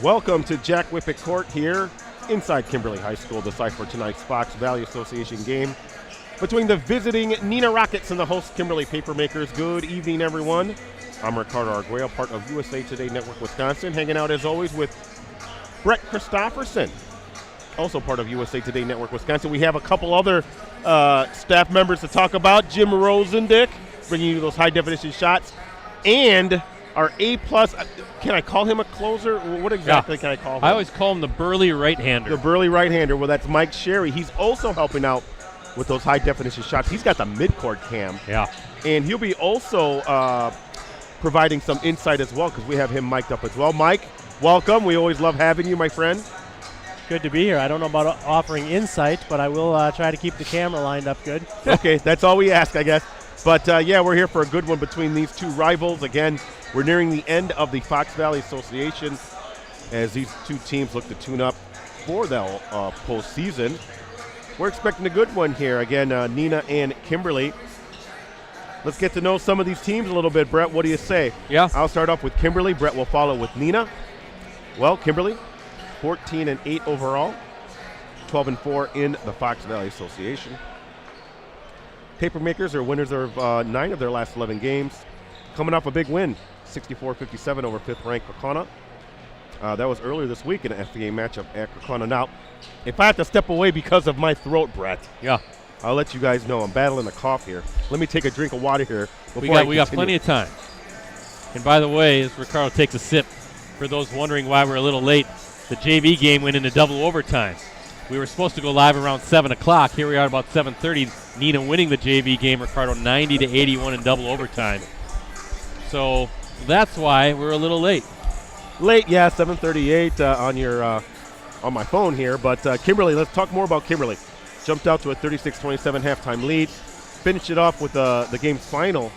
Welcome to Jack Wippich Court here inside Kimberly High School. The site for tonight's Fox Valley Association game between the visiting Neenah Rockets and the host Kimberly Papermakers. Good evening, everyone. I'm Ricardo Arguello, part of USA Today Network Wisconsin, hanging out as always with Brett Christopherson, also part of USA Today Network Wisconsin. We have a couple other staff members to talk about. Jim Rosandick, bringing you those high-definition shots, and our A-plus, can I call him a closer? What exactly can I call him? I always call him the burly right-hander. The burly right-hander. Well, that's Mike Sherry. He's also helping out with those high-definition shots. He's got the mid-court cam. Yeah. And he'll be also providing some insight as well because we have him mic'd up as well. Mike, welcome. We always love having you, my friend. Good to be here. I don't know about offering insight, but I will try to keep the camera lined up good. Okay, that's all we ask, I guess. But, yeah, we're here for a good one between these two rivals. Again, we're nearing the end of the Fox Valley Association as these two teams look to tune up for the postseason. We're expecting a good one here. Again, Neenah and Kimberly. Let's get to know some of these teams a little bit. Brett, what do you say? Yeah. I'll start off with Kimberly. Brett will follow with Neenah. Well, Kimberly, 14-8 overall, 12-4 in the Fox Valley Association. Papermakers are winners of 9 of their last 11 games. Coming off a big win, 64-57 over 5th-ranked Kaukauna. That was earlier this week in an FVA matchup at Kaukauna. Now, if I have to step away because of my throat, Brett, yeah, I'll let you guys know I'm battling a cough here. Let me take a drink of water here. We got plenty of time. And by the way, as Ricardo takes a sip, for those wondering why we're a little late, the JV game went into double overtime. We were supposed to go live around 7 o'clock. Here we are about 7:30. Neenah winning the JV game, Ricardo 90-81 in double overtime. So that's why we're a little late. Late, yeah, 7:38 on my phone here. But Kimberly, let's talk more about Kimberly. Jumped out to a 36-27 halftime lead. Finished it off with the game's final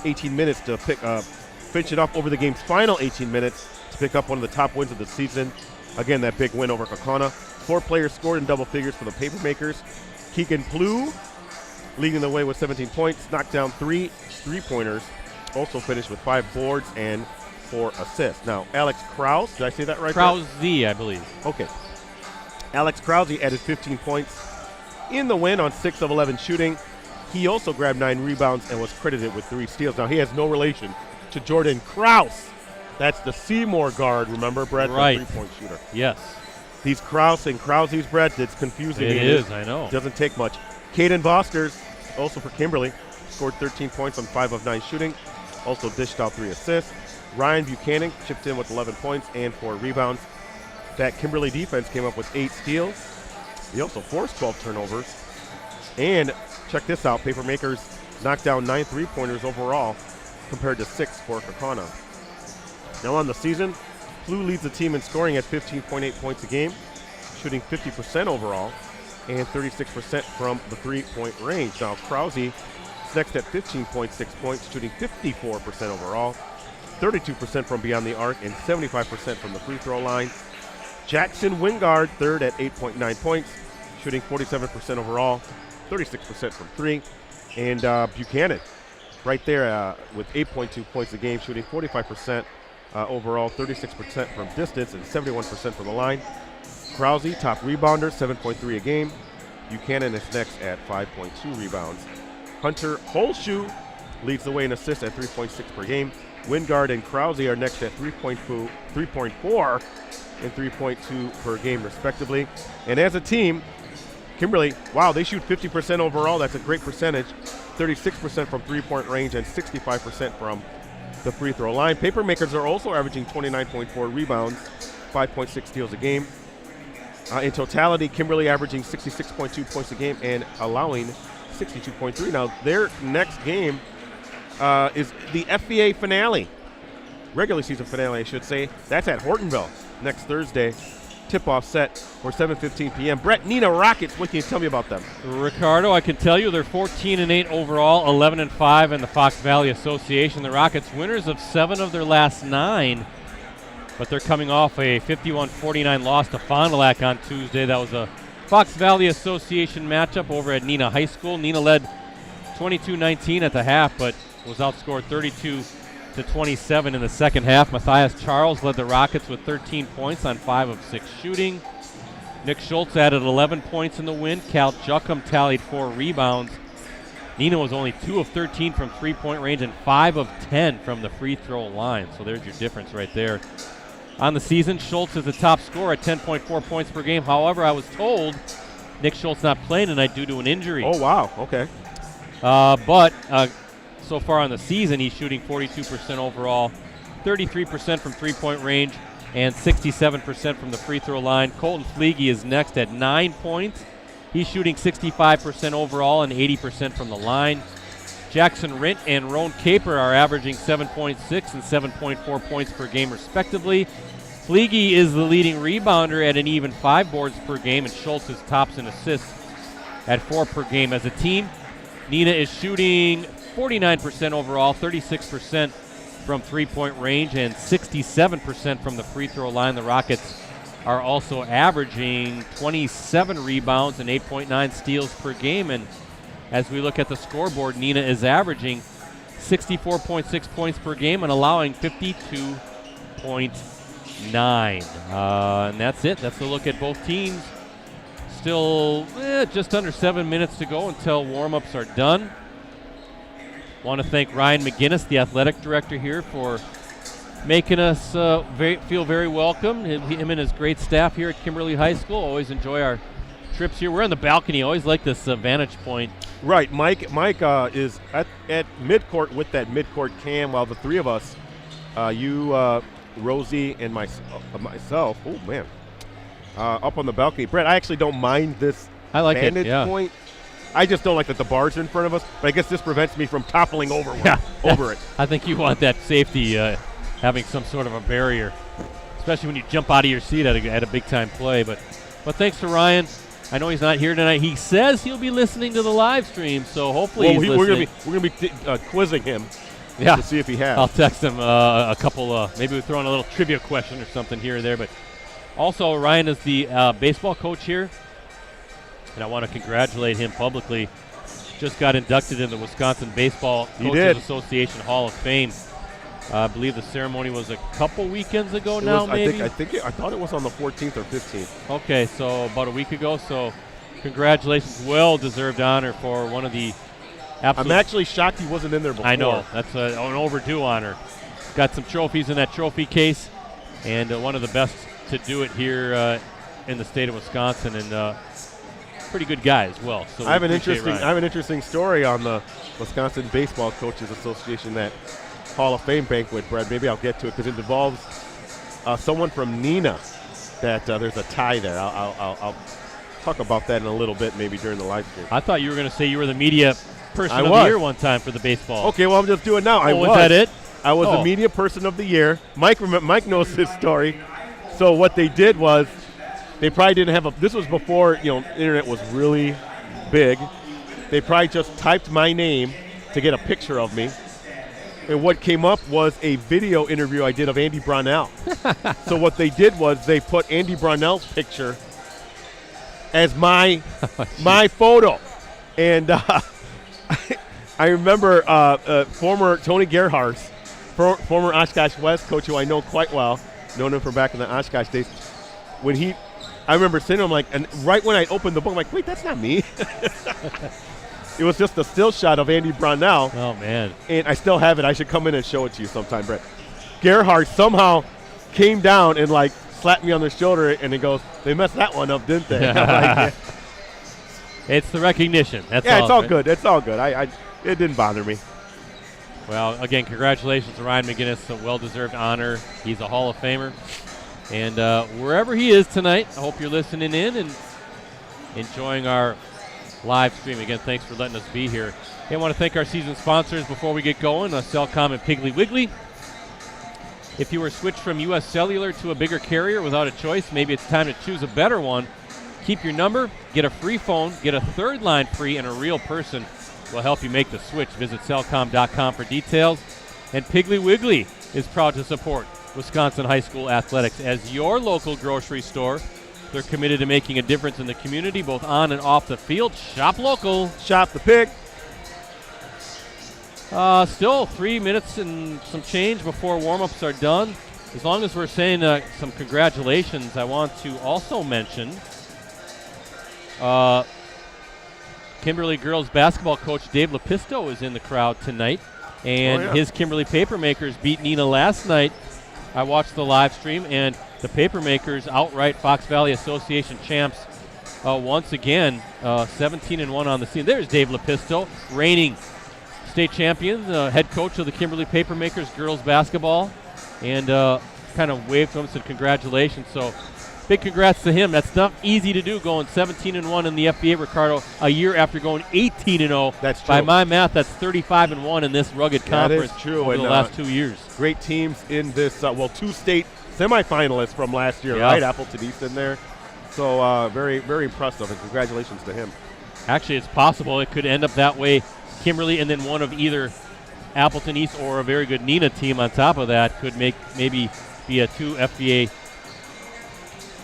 18 minutes to finish it off over the game's final 18 minutes to pick up one of the top wins of the season. Again, that big win over Kaukauna. 4 players scored in double figures for the Papermakers. Keegan Plew leading the way with 17 points, knocked down 3 3-pointers. Also finished with 5 boards and 4 assists. Now, Alex Krause, did I say that right? Krause, I believe. Okay. Alex Krause added 15 points in the win on 6 of 11 shooting. He also grabbed 9 rebounds and was credited with 3 steals. Now, he has no relation to Jordan Krause. That's the Seymour guard, remember, Brett? Right. The 3-point shooter. Yes. These Krause and Krause's, Brett, it's confusing. It is, I know. Doesn't take much. Caden Vosters, also for Kimberly, scored 13 points on 5 of 9 shooting. Also dished out 3 assists. Ryan Buchanan chipped in with 11 points and 4 rebounds. That Kimberly defense came up with 8 steals. He also forced 12 turnovers. And check this out, Papermakers knocked down 9 3-pointers overall compared to 6 for Kaukauna. Now on the season, Plew leads the team in scoring at 15.8 points a game, shooting 50% overall and 36% from the 3-point range. Now Krause is next at 15.6 points, shooting 54% overall, 32% from beyond the arc, and 75% from the free throw line. Jackson Wingard, third at 8.9 points, shooting 47% overall, 36% from 3. And Buchanan, right there with 8.2 points a game, shooting 45% overall, 36% from distance, and 71% from the line. Krause, top rebounder, 7.3 a game. Buchanan is next at 5.2 rebounds. Hunter Holshoe leads the way in assists at 3.6 per game. Wingard and Krause are next at 3.4 and 3.2 per game, respectively. And as a team, Kimberly, wow, they shoot 50% overall. That's a great percentage. 36% from three-point range and 65% from the free throw line. Papermakers are also averaging 29.4 rebounds, 5.6 steals a game. In totality, Kimberly averaging 66.2 points a game and allowing 62.3. Now, their next game is the FVA finale, regular season finale, I should say. That's at Hortonville next Thursday. Tip-off set for 7:15 p.m. Brett, Neenah Rockets, what can you tell me about them? Ricardo, I can tell you they're 14-8 overall, 11-5 in the Fox Valley Association. The Rockets winners of 7 of their last 9, but they're coming off a 51-49 loss to Fond du Lac on Tuesday. That was a Fox Valley Association matchup over at Neenah High School. Neenah led 22-19 at the half, but was outscored to 27 in the second half. Matthias Charles led the Rockets with 13 points on 5 of 6 shooting. Nick Schultz added 11 points in the win. Cal Juckham tallied 4 rebounds. Neenah was only 2 of 13 from three-point range and 5 of 10 from the free throw line. So there's your difference right there. On the season, Schultz is the top scorer at 10.4 points per game. However, I was told Nick Schultz not playing tonight due to an injury. Oh, wow. Okay. But so far on the season, he's shooting 42% overall, 33% from three-point range, and 67% from the free throw line. Colton Fleege is next at 9 points. He's shooting 65% overall and 80% from the line. Jackson Rint and Roan Caper are averaging 7.6 and 7.4 points per game respectively. Fleege is the leading rebounder at an even 5 boards per game, and Schultz is tops in assists at 4 per game. As a team, Neenah is shooting 49% overall, 36% from three-point range, and 67% from the free throw line. The Rockets are also averaging 27 rebounds and 8.9 steals per game. And as we look at the scoreboard, Neenah is averaging 64.6 points per game and allowing 52.9. And that's it. That's the look at both teams. Still just under 7 minutes to go until warm-ups are done. Want to thank Ryan McGinnis, the athletic director here, for making us feel very welcome. Him and his great staff here at Kimberly High School. Always enjoy our trips here. We're on the balcony. Always like this vantage point. Right. Mike is at midcourt with that midcourt cam, while the three of us, you, Rosie, and myself, oh, man, up on the balcony. Brett, I actually don't mind this vantage point. I just don't like that the bar's in front of us, but I guess this prevents me from toppling over it. I think you want that safety, having some sort of a barrier, especially when you jump out of your seat at a big-time play. But thanks to Ryan. I know he's not here tonight. He says he'll be listening to the live stream, so hopefully he's listening. We're going to be quizzing him to see if he has. I'll text him a couple, maybe we'll throw in a little trivia question or something here or there. But also, Ryan is the baseball coach here, and I want to congratulate him publicly. Just got inducted in the Wisconsin Baseball Coaches Association Hall of Fame. I believe the ceremony was a couple weekends ago maybe? I thought it was on the 14th or 15th. Okay, so about a week ago. So congratulations. Well-deserved honor for one of the absolute... I'm actually shocked he wasn't in there before. I know. That's an overdue honor. Got some trophies in that trophy case, and one of the best to do it here in the state of Wisconsin, and pretty good guy as well. So I have an interesting story on the Wisconsin Baseball Coaches Association, that Hall of Fame banquet, Brad. Maybe I'll get to it because it involves someone from Neenah. That there's a tie there. I'll talk about that in a little bit, maybe during the live stream. I thought you were going to say you were the media person of the year one time for the baseball. Okay, well, I'm just doing it now. Was that it? I was the media person of the year. Mike knows this story. So what they did was, they probably didn't have this was before internet was really big. They probably just typed my name to get a picture of me. And what came up was a video interview I did of Andy Brownell. So what they did was they put Andy Brownell's picture as my photo. And I remember former Tony Gerhardt, former Oshkosh West coach, who I know quite well, known him from back in the Oshkosh days. I remember sitting there, and right when I opened the book, I'm like, wait, that's not me. It was just a still shot of Andy Brownell. Oh, man. And I still have it. I should come in and show it to you sometime, Brett. Gerhardt somehow came down and, slapped me on the shoulder, and he goes, they messed that one up, didn't they? Like, it's the recognition. That's all. Yeah, it's all good. It's all good. It didn't bother me. Well, again, congratulations to Ryan McGinnis. A well-deserved honor. He's a Hall of Famer. And wherever he is tonight, I hope you're listening in and enjoying our live stream. Again, thanks for letting us be here. Hey, I want to thank our season sponsors before we get going, Cellcom and Piggly Wiggly. If you were switched from U.S. Cellular to a bigger carrier without a choice, maybe it's time to choose a better one. Keep your number, get a free phone, get a third line free, and a real person will help you make the switch. Visit Cellcom.com for details. And Piggly Wiggly is proud to support Wisconsin high school athletics as your local grocery store. They're committed to making a difference in the community, both on and off the field. Shop local. Shop the pig. Still 3 minutes and some change before warm-ups are done. As long as we're saying some congratulations, I want to also mention Kimberly girls basketball coach Dave Lepisto is in the crowd tonight, and his Kimberly Papermakers beat Neenah last night. I watched the live stream, and the Papermakers outright Fox Valley Association champs once again, 17-1 on the season. There's Dave Lepisto, reigning state champion, head coach of the Kimberly Papermakers girls basketball, and kind of waved to him, said congratulations. So big congrats to him. That's not easy to do, going 17-1 in the FBA, Ricardo, a year after going 18-0. That's true. By my math, that's 35-1 in this rugged conference over the last 2 years. Great teams in this, two state semifinalists from last year, right? Appleton East in there. So very, very impressive, and congratulations to him. Actually, it's possible it could end up that way. Kimberly and then one of either Appleton East or a very good Neenah team on top of that could maybe be a 2 FBA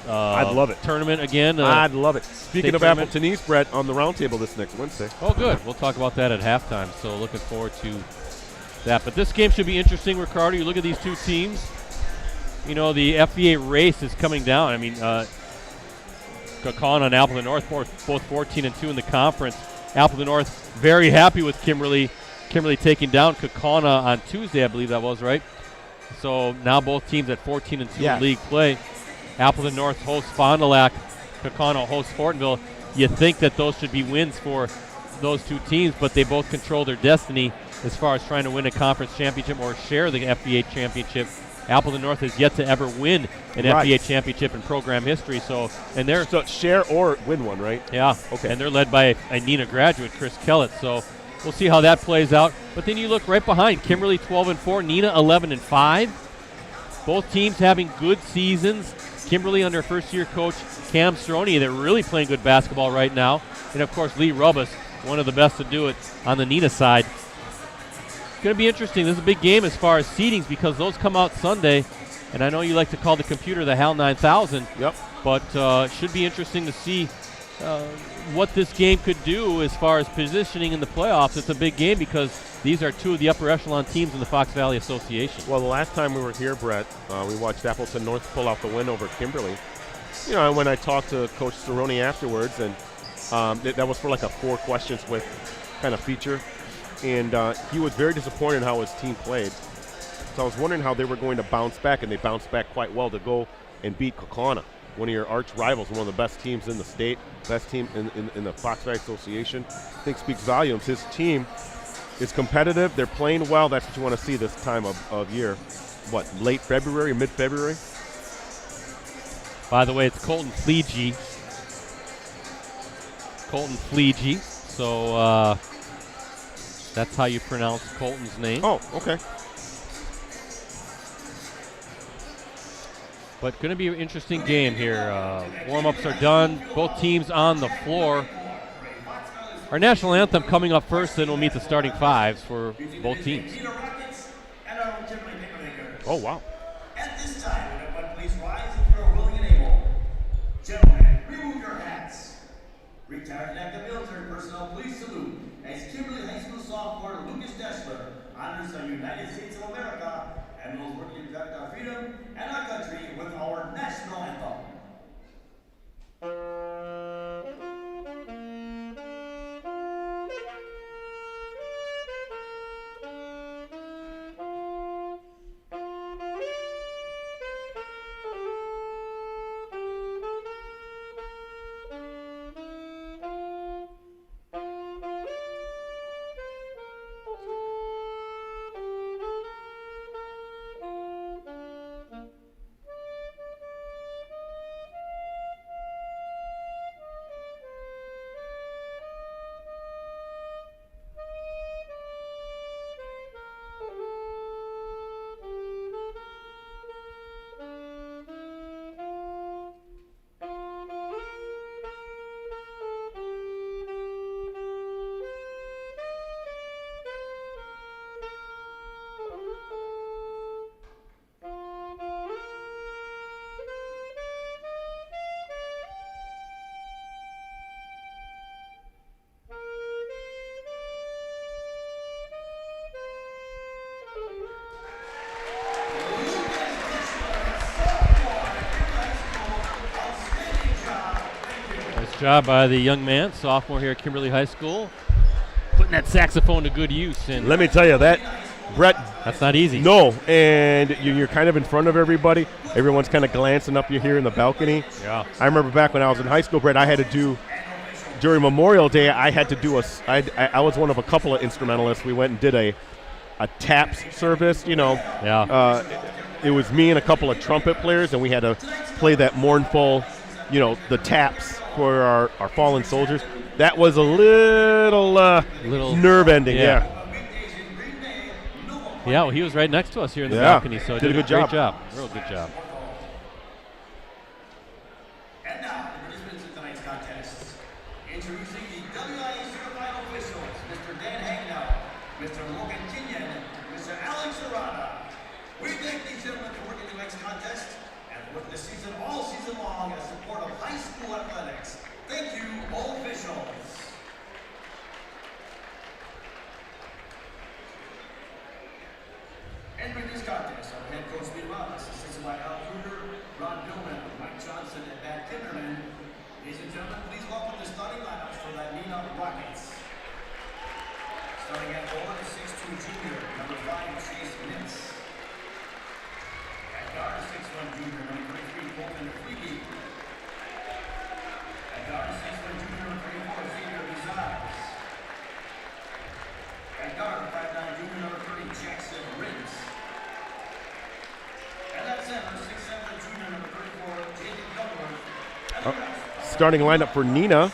I'd love it. Tournament again. I'd love it. Speaking of Appleton East, Brett, on the roundtable this next Wednesday. Oh, good. We'll talk about that at halftime, so looking forward to that. But this game should be interesting, Ricardo. You look at these two teams. You know, the FBA race is coming down. I mean, Kaukauna and Appleton North, both 14-2 in the conference. Appleton North very happy with Kimberly. Kimberly taking down Kaukauna on Tuesday, I believe that was, right? So now both teams at 14-2 in league play. Appleton North hosts Fond du Lac. Kaukauna hosts Fortinville. You think that those should be wins for those two teams, but they both control their destiny as far as trying to win a conference championship or share the FBA championship. Appleton North has yet to ever win an FBA championship in program history. So share or win one, right? Yeah. Okay. And they're led by a Neenah graduate, Chris Kellett. So we'll see how that plays out. But then you look right behind Kimberly 12-4, Neenah 11-5. Both teams having good seasons. Kimberly under first-year coach Cam Stroni. They're really playing good basketball right now. And, of course, Lee Rubbus, one of the best to do it on the Neenah side. It's going to be interesting. This is a big game as far as seedings because those come out Sunday. And I know you like to call the computer the HAL 9000. Yep. But should be interesting to see what this game could do as far as positioning in the playoffs. It's a big game because these are two of the upper echelon teams in the Fox Valley Association. Well, the last time we were here, Brett, we watched Appleton North pull out the win over Kimberly. You know, when I talked to Coach Cerrone afterwards, and that was for like a 4 questions with kind of feature, and he was very disappointed in how his team played. So I was wondering how they were going to bounce back, and they bounced back quite well to go and beat Kaukauna, one of your arch rivals, one of the best teams in the state, best team in the Fox Valley Association. I think speaks volumes. His team is competitive. They're playing well. That's what you want to see this time of year. What, late February, mid-February? By the way, it's Colton Fleege. So that's how you pronounce Colton's name. Oh, okay. But going to be an interesting game here. Warm-ups are done. Both teams on the floor. Our national anthem coming up first, then we'll meet the starting fives for both teams. Oh, wow. At this time, would everyone please rise if you are willing and able. Gentlemen, remove your hats. Retired active military personnel, please salute as Kimberly High School sophomore Lucas Deshler honors the United States of America and will work to protect our freedom and our country with our national anthem. job by the young man, sophomore here at Kimberly High School, putting that saxophone to good use. And Let me tell you, that, Brett, that's not easy. no, and you're kind of in front of everybody. Everyone's kind of glancing up you here in the balcony. Yeah. I remember back when I was in high school, Brett, I had to do, during Memorial Day, I had to do I was one of a couple of instrumentalists. We went and did a taps service, Yeah. It was me and a couple of trumpet players, and we had to play that mournful, the taps for our fallen soldiers. That was a little nerve-ending, yeah. Yeah, well, he was right next to us here in the Yeah. balcony, so Did a good great job. job. Real good job. And now, the participants in tonight's contest. Introducing the WIA certified officials, Mr. Dan Hangnow, Mr. Logan Kinyon, Mr. Alex Arana. We thank these gentlemen for working tonight's contest and working the season all season long in support of high school athletics. Thank you, all officials. Entering this contest are head coach Lee Roberts, assisted by Al Kruger, Ron Billman, Mike Johnson, and Matt Kinderman. Ladies and gentlemen, please welcome the starting lineups for the Neenah Rockets. Starting at forward, 6'2" junior, number 5, Chase Mintz. At guard, 6'1" junior, number 33, Colton Fleege. At guard, 6'1" junior, number 34, Xavier Bizarres. At guard, 5'9" junior, number 30, Jackson Rins. And at center, 6'7" junior, number 34, Jacob Duckworth. And the rest. Starting lineup for Neenah.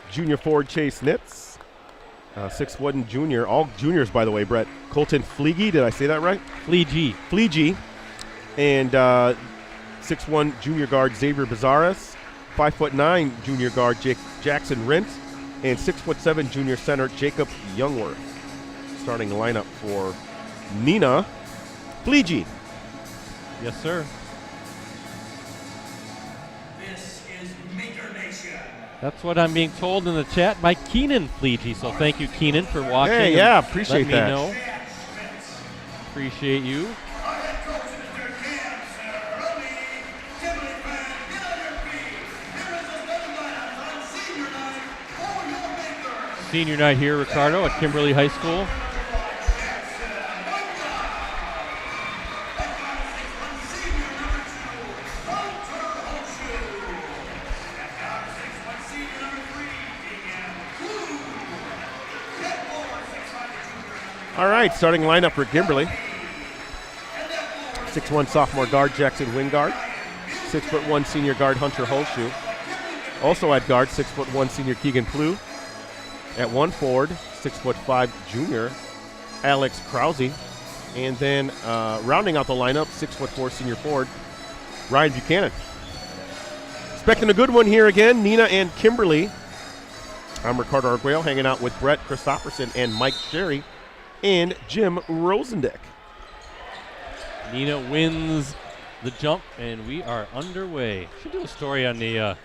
Junior forward Chase Nitz. 6'1" junior. All juniors, by the way, Brett. Colton Fleege, did I say that right? Fleege. And 6'1" junior guard Xavier Bizarres. 5'9" junior guard Jackson Rintz. And 6'7" junior center Jacob Youngworth. Starting lineup for Neenah. Fleege. Yes, sir. This is Maker Nation. That's what I'm being told in the chat by Keenan Fleege. So thank you, Keenan, for watching. Hey, and yeah, appreciate let that. me know. Appreciate you. Our head coach, Mr. Cam Cerrone. Kimberly fans, get on your feet. Here is the starting lineup on senior night for your Maker. Senior night here, Ricardo, at Kimberly High School. All right, starting lineup for Kimberly. 6'1" sophomore guard Jackson Wingard. 6'1" senior guard Hunter Holshoe. Also at guard, 6'1" senior Keegan Plew. At 1 forward, 6'5" junior Alex Krause. And then rounding out the lineup, 6'4" senior forward Ryan Buchanan. Expecting a good one here again, Neenah and Kimberly. I'm Ricardo Arguello, hanging out with Brett Christopherson and Mike Sherry and Jim Rosandick. Neenah wins the jump, and we are underway. Should do a story on the. I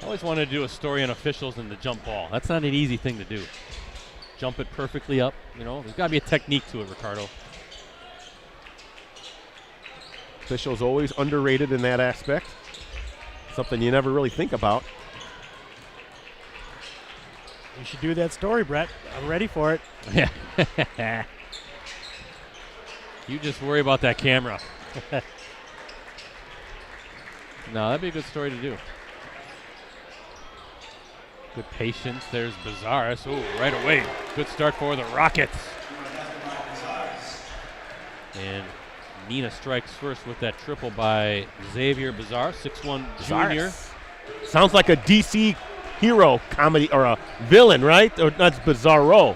always wanted to do a story on officials and the jump ball. That's not an easy thing to do. Jump it perfectly up. There's got to be a technique to it, Ricardo. Officials always underrated in that aspect. Something you never really think about. You should do that story, Brett. I'm ready for it. You just worry about that camera. No, that'd be a good story to do. Good patience. There's Bizarres. Oh, right away. Good start for the Rockets. And Neenah strikes first with that triple by Xavier Bizarre, 6'1" junior. Sounds like a DC hero comedy or a villain, right? Or that's Bizarro,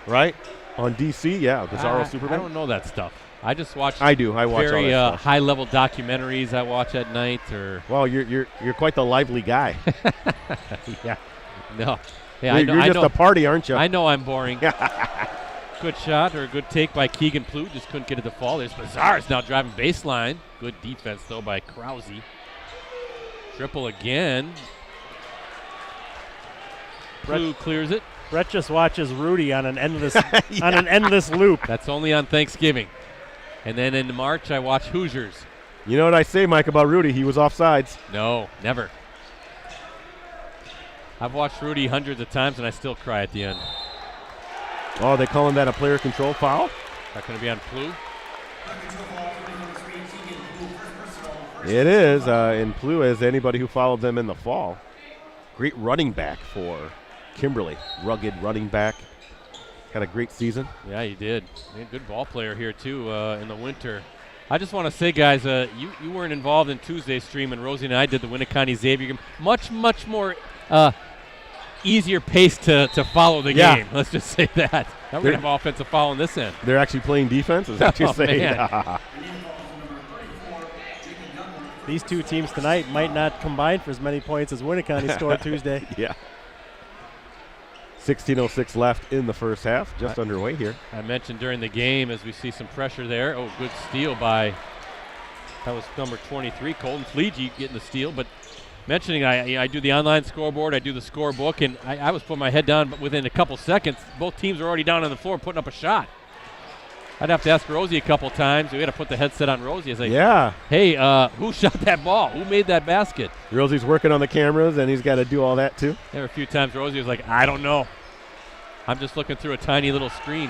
right? On DC, yeah, Bizarro Superman. I don't know that stuff. I just watch. I do. I watch very all that stuff. high-level documentaries I watch at night. Or Well, you're quite the lively guy. yeah, no, yeah, You're I just know. a party, aren't you? I know I'm boring. Good shot or a good take by Keegan Plew. Just couldn't get it to fall. There's Bizarres now driving baseline. Good defense though by Krause. Triple again. Plew clears it. Brett just watches Rudy on an endless on an endless loop. That's only on Thanksgiving. And then in March, I watch Hoosiers. You know what I say, Mike, about Rudy? He was offsides. No, never. I've watched Rudy hundreds of times, and I still cry at the end. Oh, they calling that a player control foul? Not going to be on Plu. It is, and Plu is anybody who followed them in the fall. Great running back for Kimberly. Rugged running back. Had a great season. Yeah, he did. Good ball player here, too, in the winter. I just want to say, guys, you weren't involved in Tuesday's stream, and Rosie and I did the Winneconne Xavier game. Much more easier pace to follow the game. Let's just say that. Now we're going to have offensive foul on this end. They're actually playing defense? Is that what you're saying? These two teams tonight might not combine for as many points as Winneconne scored Tuesday. Yeah. 16:06 left in the first half, just underway here. I mentioned during the game as we see some pressure there. Oh, good steal by, that was number 23, Colton Fleege getting the steal. But mentioning I do the online scoreboard, I do the scorebook, and I was putting my head down, but within a couple seconds, both teams were already down on the floor putting up a shot. I'd have to ask Rosie a couple times. We had to put the headset on Rosie. I was like, hey, who shot that ball? Who made that basket? Rosie's working on the cameras, and he's got to do all that, too. There were a few times Rosie was like, I don't know. I'm just looking through a tiny little screen.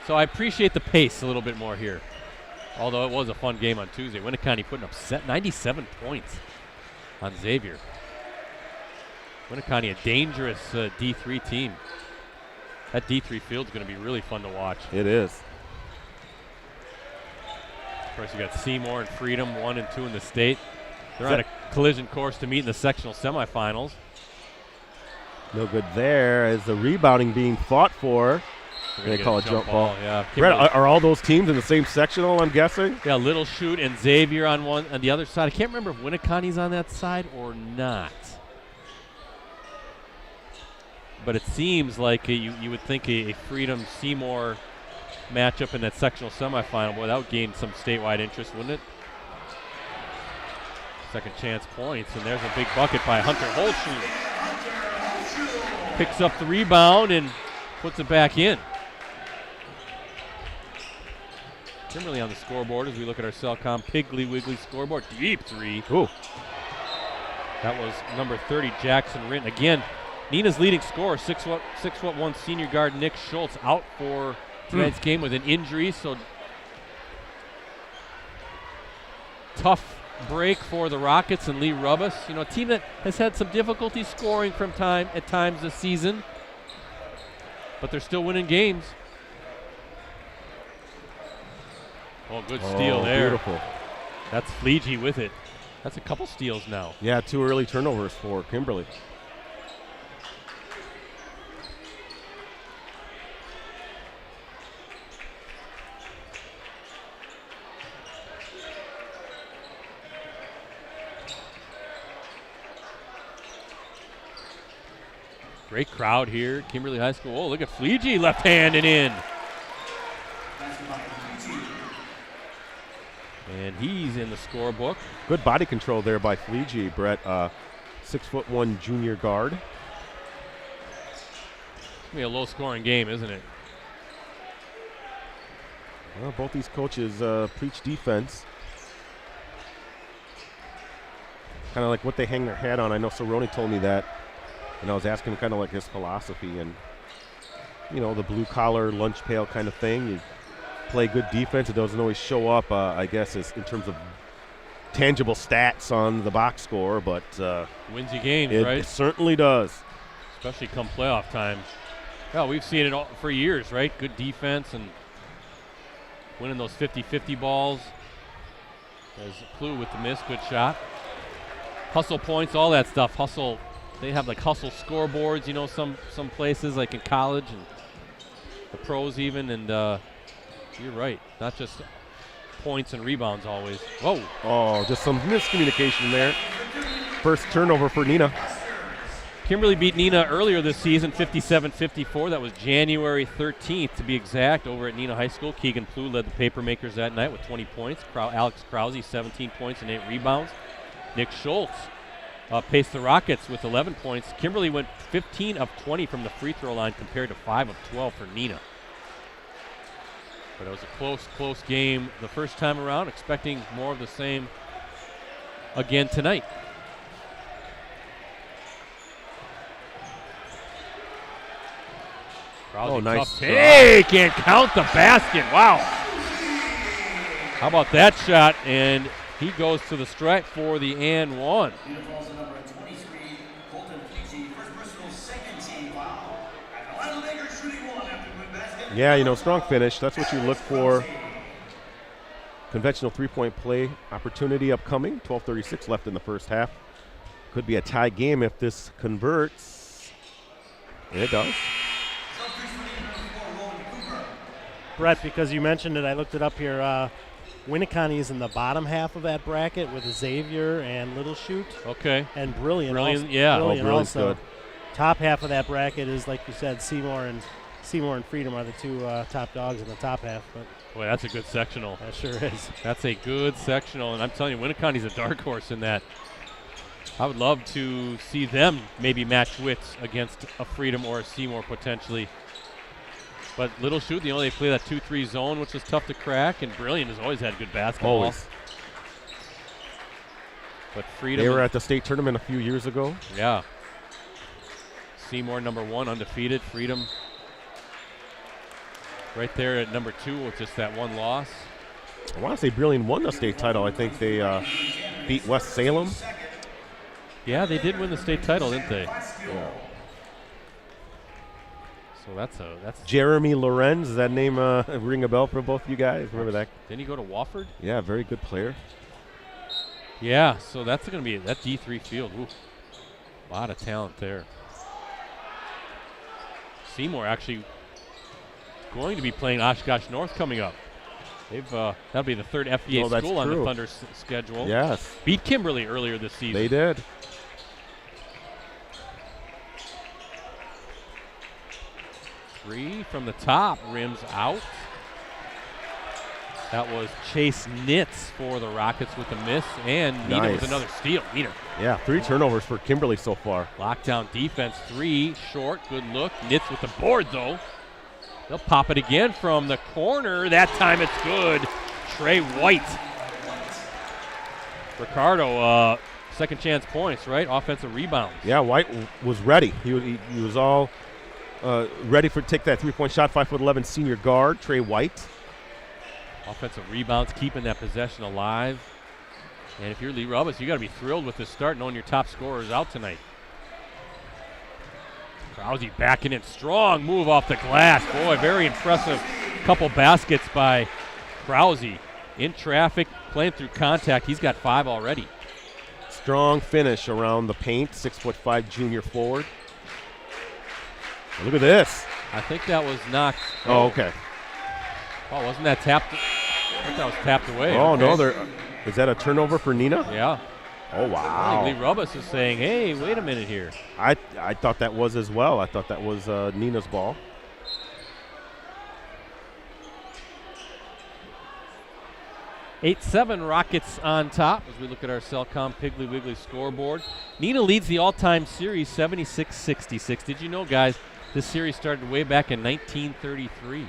So I appreciate the pace a little bit more here. Although it was a fun game on Tuesday. Winneconne putting up 97 points on Xavier. Winneconne, a dangerous D3 team. That D3 field's going to be really fun to watch. It is. Of course, you got Seymour and Freedom, 1 and 2 in the state. They're on a collision course to meet in the sectional semifinals. No good there. As the rebounding being fought for. They call it jump ball. Yeah. Brett, are all those teams in the same sectional, I'm guessing? Yeah, Little Chute and Xavier on the other side. I can't remember if Winneconne's on that side or not. But it seems like you would think a Freedom Seymour matchup in that sectional semifinal. Boy, that would gain some statewide interest, wouldn't it? Second chance points, and there's a big bucket by Hunter Holschuh. Picks up the rebound and puts it back in. Kimberly on the scoreboard as we look at our Cellcom Piggly Wiggly scoreboard. Deep three. Ooh. That was number 30, Jackson Rinton. Again, Neenah's leading scorer, 6'1" senior guard Nick Schultz, out for tonight's game with an injury. So tough break for the Rockets and Lee Rubbus. You know, a team that has had some difficulty scoring at times this season, but they're still winning games. Oh, good steal there. Beautiful. That's Fleege with it. That's a couple steals now. Yeah, 2 early turnovers for Kimberly. Great crowd here, Kimberly High School. Oh, look at Fleege, left hand and in. And he's in the scorebook. Good body control there by Fleege, Brett. 6'1" junior guard. It's going to be a low-scoring game, isn't it? Well, both these coaches preach defense. Kind of like what they hang their hat on. I know Cerrone told me that. And I was asking him kind of like his philosophy and, you know, the blue-collar lunch pail kind of thing. You play good defense. It doesn't always show up, I guess, in terms of tangible stats on the box score, but wins you games, right? It certainly does. Especially come playoff time. Well, we've seen it all for years, right? Good defense and winning those 50-50 balls. There's Plu with the miss, good shot. Hustle points, all that stuff. Hustle. They have like hustle scoreboards, you know, some places like in college and the pros even, and you're right, not just points and rebounds always. Whoa. Oh, just some miscommunication there. First turnover for Neenah. Kimberly beat Neenah earlier this season, 57-54. That was January 13th to be exact, over at Neenah High School. Keegan Plu led the Papermakers that night with 20 points. Alex Krause, 17 points and 8 rebounds. Nick Schultz paced the Rockets with 11 points. Kimberly went 15 of 20 from the free throw line compared to 5 of 12 for Neenah. But it was a close game the first time around. Expecting more of the same again tonight. Rousey nice tough try. Hey, can't count the basket. Wow. How about that shot? And he goes to the stripe for the and one. Neenah falls to number 23, Colton Fiji, first personal second team foul. And the Atlanta Lakers shooting one after the basket. Yeah, strong finish. That's what you look for. Conventional three-point play opportunity upcoming. 12:36 left in the first half. Could be a tie game if this converts. And it does. Brett, because you mentioned it, I looked it up here. Winneconne is in the bottom half of that bracket with Xavier and Little Shoot. Okay. And Brilliant. Brilliant, yeah. Brilliant Brilliant's also. good. Top half of that bracket is, like you said, Seymour and Freedom are the two top dogs in the top half. But Boy, that's a good sectional. that sure is. That's a good sectional, and I'm telling you, Winneconne's a dark horse in that. I would love to see them maybe match wits against a Freedom or a Seymour potentially. But Little Shoot, they play that 2-3 zone, which is tough to crack, and Brilliant has always had good basketball. Always. But Freedom. They were at the state tournament a few years ago. Yeah. Seymour number 1, undefeated. Freedom right there at number 2 with just that one loss. I want to say Brilliant won the state title. I think they beat West Salem. Yeah, they did win the state title, didn't they? Yeah. So that's Jeremy Lorenz. Does that name ring a bell for both you guys? Remember that? Didn't he go to Wofford? Yeah, very good player. Yeah, so that's going to be that D3 field. Ooh, a lot of talent there. Seymour actually going to be playing Oshkosh North coming up. They've that'll be the third FBA that's school on the true. Thunder schedule. Yes, Beat Kimberly earlier this season. they did. Three from the top, rims out. That was Chase Nitz for the Rockets with the miss, and Neenah Nice. with another steal. Neenah. Yeah, 3 turnovers for Kimberly so far. Lockdown defense, 3, short, good look. Nitz with the board, though. They'll pop it again from the corner. That time it's good. Trey White. Ricardo, second chance points, right? Offensive rebounds. Yeah, White was ready. He was all ready for take that 3-point shot. 5'11" senior guard Trey White. Offensive rebounds, keeping that possession alive. And if you're Lee Rubbis, you got to be thrilled with this start, knowing your top scorer is out tonight. Rousey backing in, strong move off the glass. Boy, very impressive couple baskets by Rousey. In traffic, playing through contact. He's got 5 already. Strong finish around the paint. 6'5" junior forward. Look at this. I think that was knocked. Oh, okay. Oh, wasn't that tapped? I think that was tapped away. Oh, okay. no. Is that a turnover for Neenah? Yeah. Oh, I wow. think Lee Rubbis is saying, hey, wait a minute here. I thought that was as well. I thought that was Neenah's ball. (8-7) Rockets on top as we look at our Cellcom Piggly Wiggly scoreboard. Neenah leads the all-time series 76-66. Did you know, guys, this series started way back in 1933.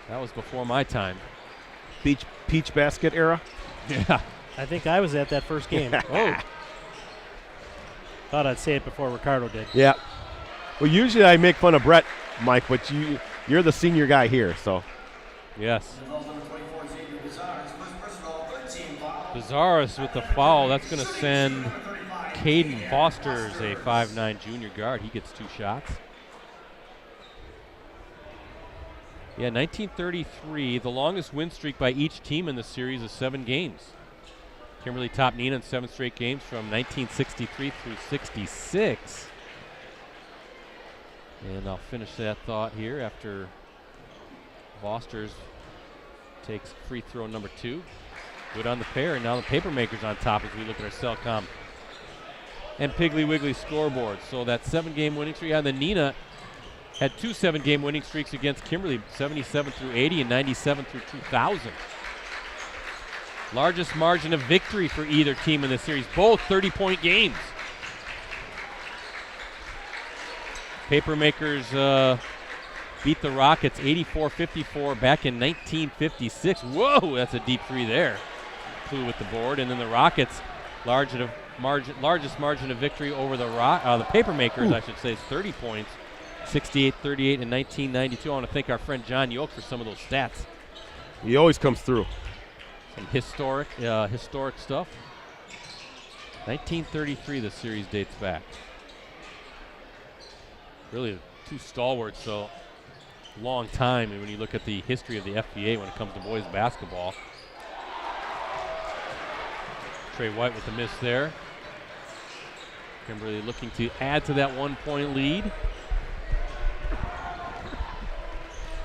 That was before my time. Peach basket era? Yeah. I think I was at that first game. Oh. Thought I'd say it before Ricardo did. Yeah. Well, usually I make fun of Brett, Mike, but you're the senior guy here, so. Yes. Number 24, Xavier Bizarre's first personal 13 foul. Bizarres with the foul. That's going to send Caden Foster's a 5'9" junior guard. He gets 2 shots. Yeah, 1933, the longest win streak by each team in the series is 7 games. Kimberly topped Neenah in 7 straight games from 1963 through 66. And I'll finish that thought here after Foster's takes free throw number 2. Good on the pair, and now the Papermakers on top as we look at our Cellcom and Piggly Wiggly scoreboard. So that 7-game winning streak, and then Neenah had 2 7-game winning streaks against Kimberly, 77 through 80 and 97 through 2000. Largest margin of victory for either team in this series, both 30-point games. Papermakers beat the Rockets 84-54 back in 1956. Whoa, that's a deep 3 there. Clue with the board, and then the Rockets, largest margin of victory over the Papermakers, I should say, is 30 points. 68-38 in 1992. I want to thank our friend John Yoke for some of those stats. He always comes through. Some historic stuff. 1933 the series dates back. Really two stalwarts, so long time when you look at the history of the FBA when it comes to boys basketball. Trey White with the miss there. Kimberly looking to add to that 1-point lead.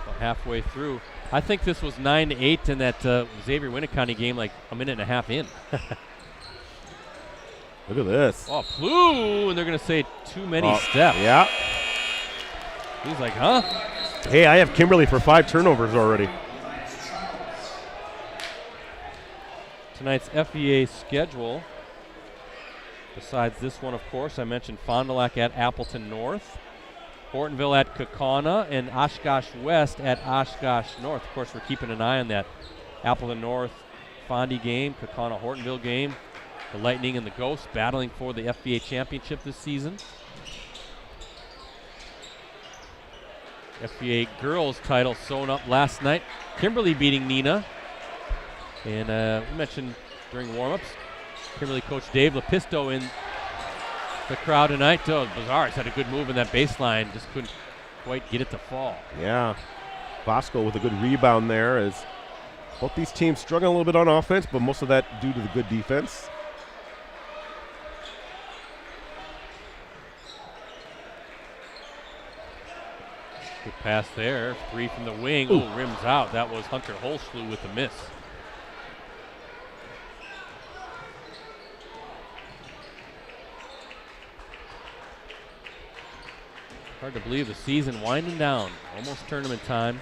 About halfway through. I think this was 9-8 in that Xavier Winnicott game, like a minute and a half in. Look at this. Oh, Plu, and they're going to say too many steps. Yeah. He's like, huh? Hey, I have Kimberly for 5 turnovers already. Tonight's FEA schedule, besides this one, of course, I mentioned Fond du Lac at Appleton North, Hortonville at Kaukauna, and Oshkosh West at Oshkosh North. Of course, we're keeping an eye on that Appleton North Fondy game, Kaukauna Hortonville game. The Lightning and the Ghosts battling for the FBA championship this season. FBA girls title sewn up last night. Kimberly beating Neenah. And we mentioned during warm-ups, Kimberly coach Dave Lepisto in the crowd tonight. Oh, Bazaars had a good move in that baseline, just couldn't quite get it to fall. Yeah. Bosco with a good rebound there as both these teams struggling a little bit on offense, but most of that due to the good defense. Good pass there. 3 from the wing. Oh, rims out. That was Hunter Holschlu with the miss. Hard to believe the season winding down. Almost tournament time.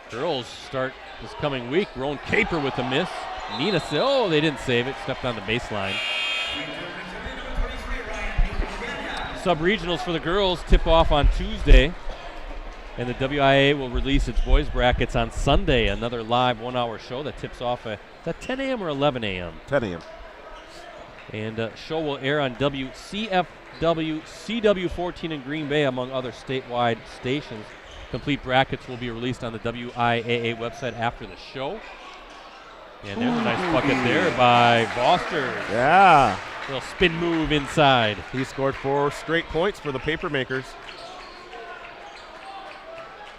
Girls start this coming week. Roan Caper with the miss. Neenah said, oh, they didn't save it. Stepped on the baseline. Sub-regionals for the girls tip off on Tuesday. And the WIA will release its boys brackets on Sunday. Another live 1-hour show that tips off at 10 a.m. or 11 a.m.? 10 a.m. And show will air on WCFW, CW14 in Green Bay, among other statewide stations. Complete brackets will be released on the WIAA website after the show. And there's a nice bucket there by Foster. Yeah. Little spin move inside. He scored 4 straight points for the Papermakers.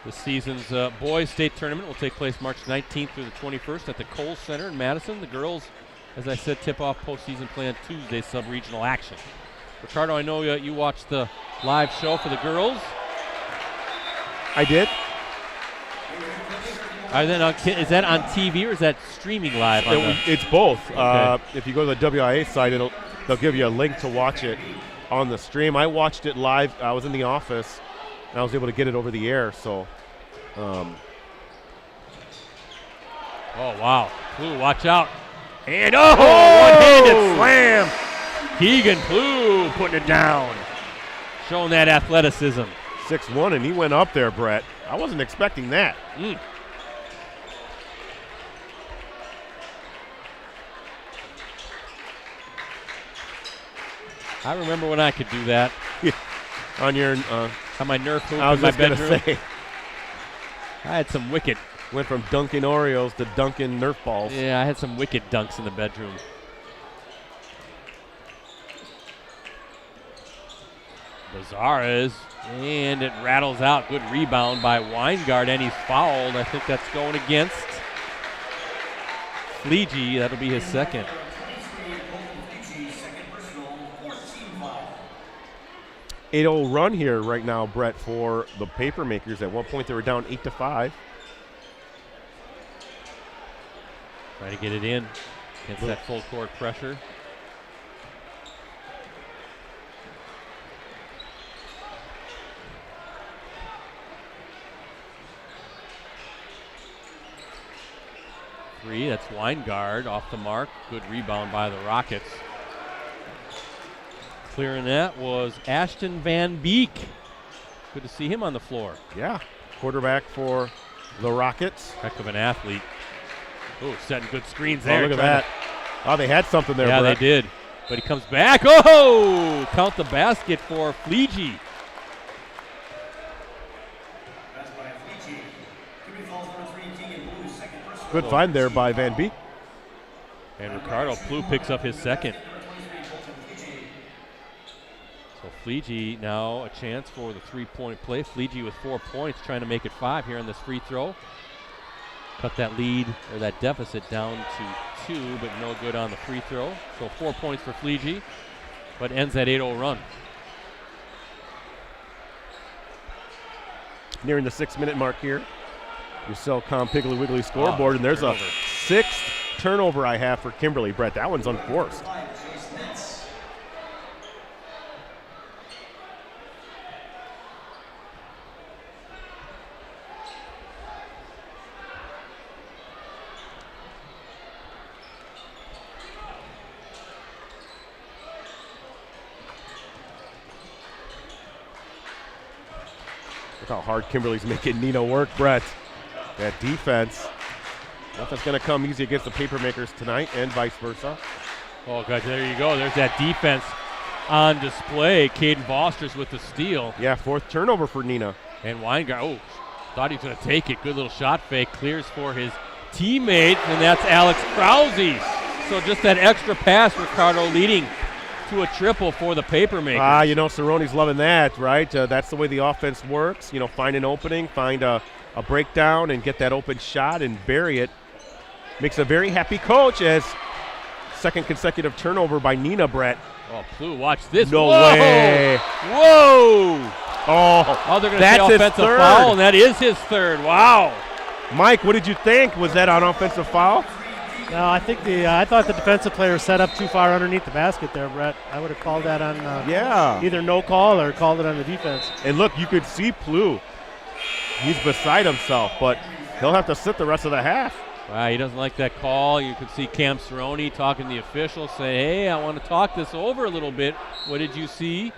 This season's boys state tournament will take place March 19th through the 21st at the Kohl Center in Madison. The girls, as I said, tip off postseason play on Tuesday, sub-regional action. Ricardo, I know you watched the live show for the girls. I did. Is that on TV or is that streaming live? It's both. Okay. If you go to the WIA site, they'll give you a link to watch it on the stream. I watched it live. I was in the office, and I was able to get it over the air. So, oh, wow. Plu, watch out. And, one-handed slam. Keegan Plu putting it down. Showing that athleticism. 6'1", and he went up there, Brett. I wasn't expecting that. I remember when I could do that. On your on my Nerf hoop I was in my just gonna bedroom. say. I had some wicked. Went from dunking Oreos to dunking Nerf balls. Yeah, I had some wicked dunks in the bedroom. Bazares, and it rattles out. Good rebound by Weingart, and he's fouled. I think that's going against Fleege. That'll be his second. 8-0 run here right now, Brett, for the Papermakers. At one point, they were down 8-5. Try to get it in against that full court pressure. Three, that's Weingart off the mark. Good rebound by the Rockets. Clearing that was Ashton Van Beek. Good to see him on the floor. Yeah, quarterback for the Rockets. Heck of an athlete. Oh, setting good screens there. Oh, look at that. Oh, they had something there, Yeah, Brett. they did. But he comes back. Oh, count the basket for Fleege. Good find there by Van Beek. And Ricardo Plouffe picks up his second. So Fleege now a chance for the three-point play. Fleege with 4 points, trying to make it 5 here on this free throw. Cut that lead, or that deficit, down to 2, but no good on the free throw. So 4 points for Fleege, but ends that 8-0 run. Nearing the 6-minute mark here. Your Cellcom Piggly Wiggly scoreboard, and there's turnover. a 6th turnover I have for Kimberly. Brett, that one's unforced. Look how hard Kimberly's making Neenah work, Brett. That defense. Nothing's going to come easy against the Papermakers tonight, and vice versa. Oh, God, there you go. There's that defense on display. Caden Foster's with the steal. Yeah, 4th turnover for Neenah. And Weingart, thought he was going to take it. Good little shot fake. Clears for his teammate, and that's Alex Krause. So just that extra pass, Ricardo, leading to a triple for the Papermakers. You know, Cerrone's loving that, right? That's the way the offense works. You know, find an opening, find a breakdown, and get that open shot and bury it. Makes a very happy coach as second consecutive turnover by Neenah, Brett. Oh, Plouffe, watch this. No Whoa! way. Whoa! Oh, They're going to say that's his offensive third. foul, and that is his third. Wow. Mike, what did you think? Was that an offensive foul? No, I think I thought the defensive player set up too far underneath the basket there, Brett. I would have called that on either no call or called it on the defense. And look, you could see Plouffe. He's beside himself, but he'll have to sit the rest of the half. Wow, he doesn't like that call. You can see Cam Cerrone talking to the officials, say, hey, I want to talk this over a little bit. What did you see?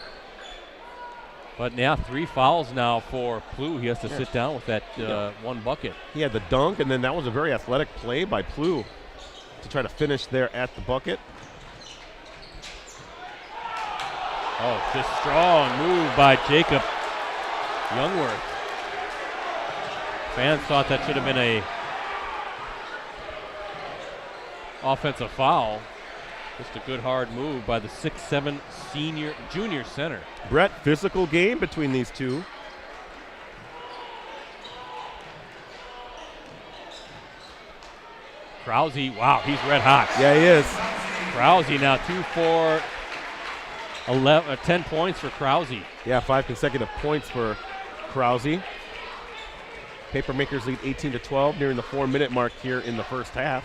But now 3 fouls now for Plouffe. He has to sit down with that one bucket. He had the dunk, and then that was a very athletic play by Plouffe to try to finish there at the bucket. Oh, just strong move by Jacob Youngworth. Fans thought that should have been a offensive foul. Just a good hard move by the 6'7" junior center. Brett, physical game between these two. Krause, wow, he's red hot. Yeah, he is. Krause now 2 for 10 points for Krause. Yeah, 5 consecutive points for Krause. Papermakers lead 18-12, nearing the 4-minute mark here in the first half.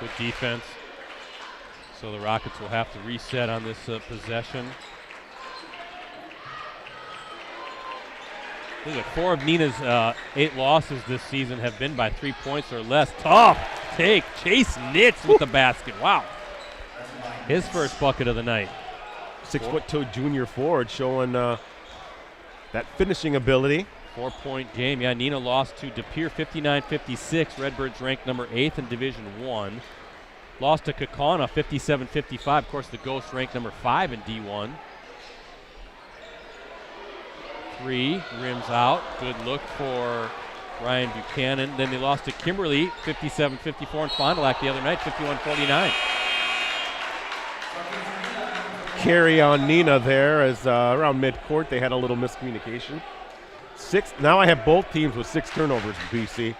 Good defense. So the Rockets will have to reset on this possession. Look at 4 of Neenah's 8 losses this season have been by 3 points or less. Tough take. Chase Nitz with the basket. Wow. His first bucket of the night. 6'2" junior forward showing that finishing ability. 4-point game. Yeah, Neenah lost to De Pere 59-56. Redbirds ranked number 8th in Division I. Lost to Kaukauna 57-55. Of course, the Ghosts ranked number 5 in D1. 3, rims out. Good look for Ryan Buchanan. Then they lost to Kimberly 57-54 in Fond du Lac the other night, 51-49. Carry on Neenah there as around midcourt they had a little miscommunication. 6. Now I have both teams with 6 turnovers, BC.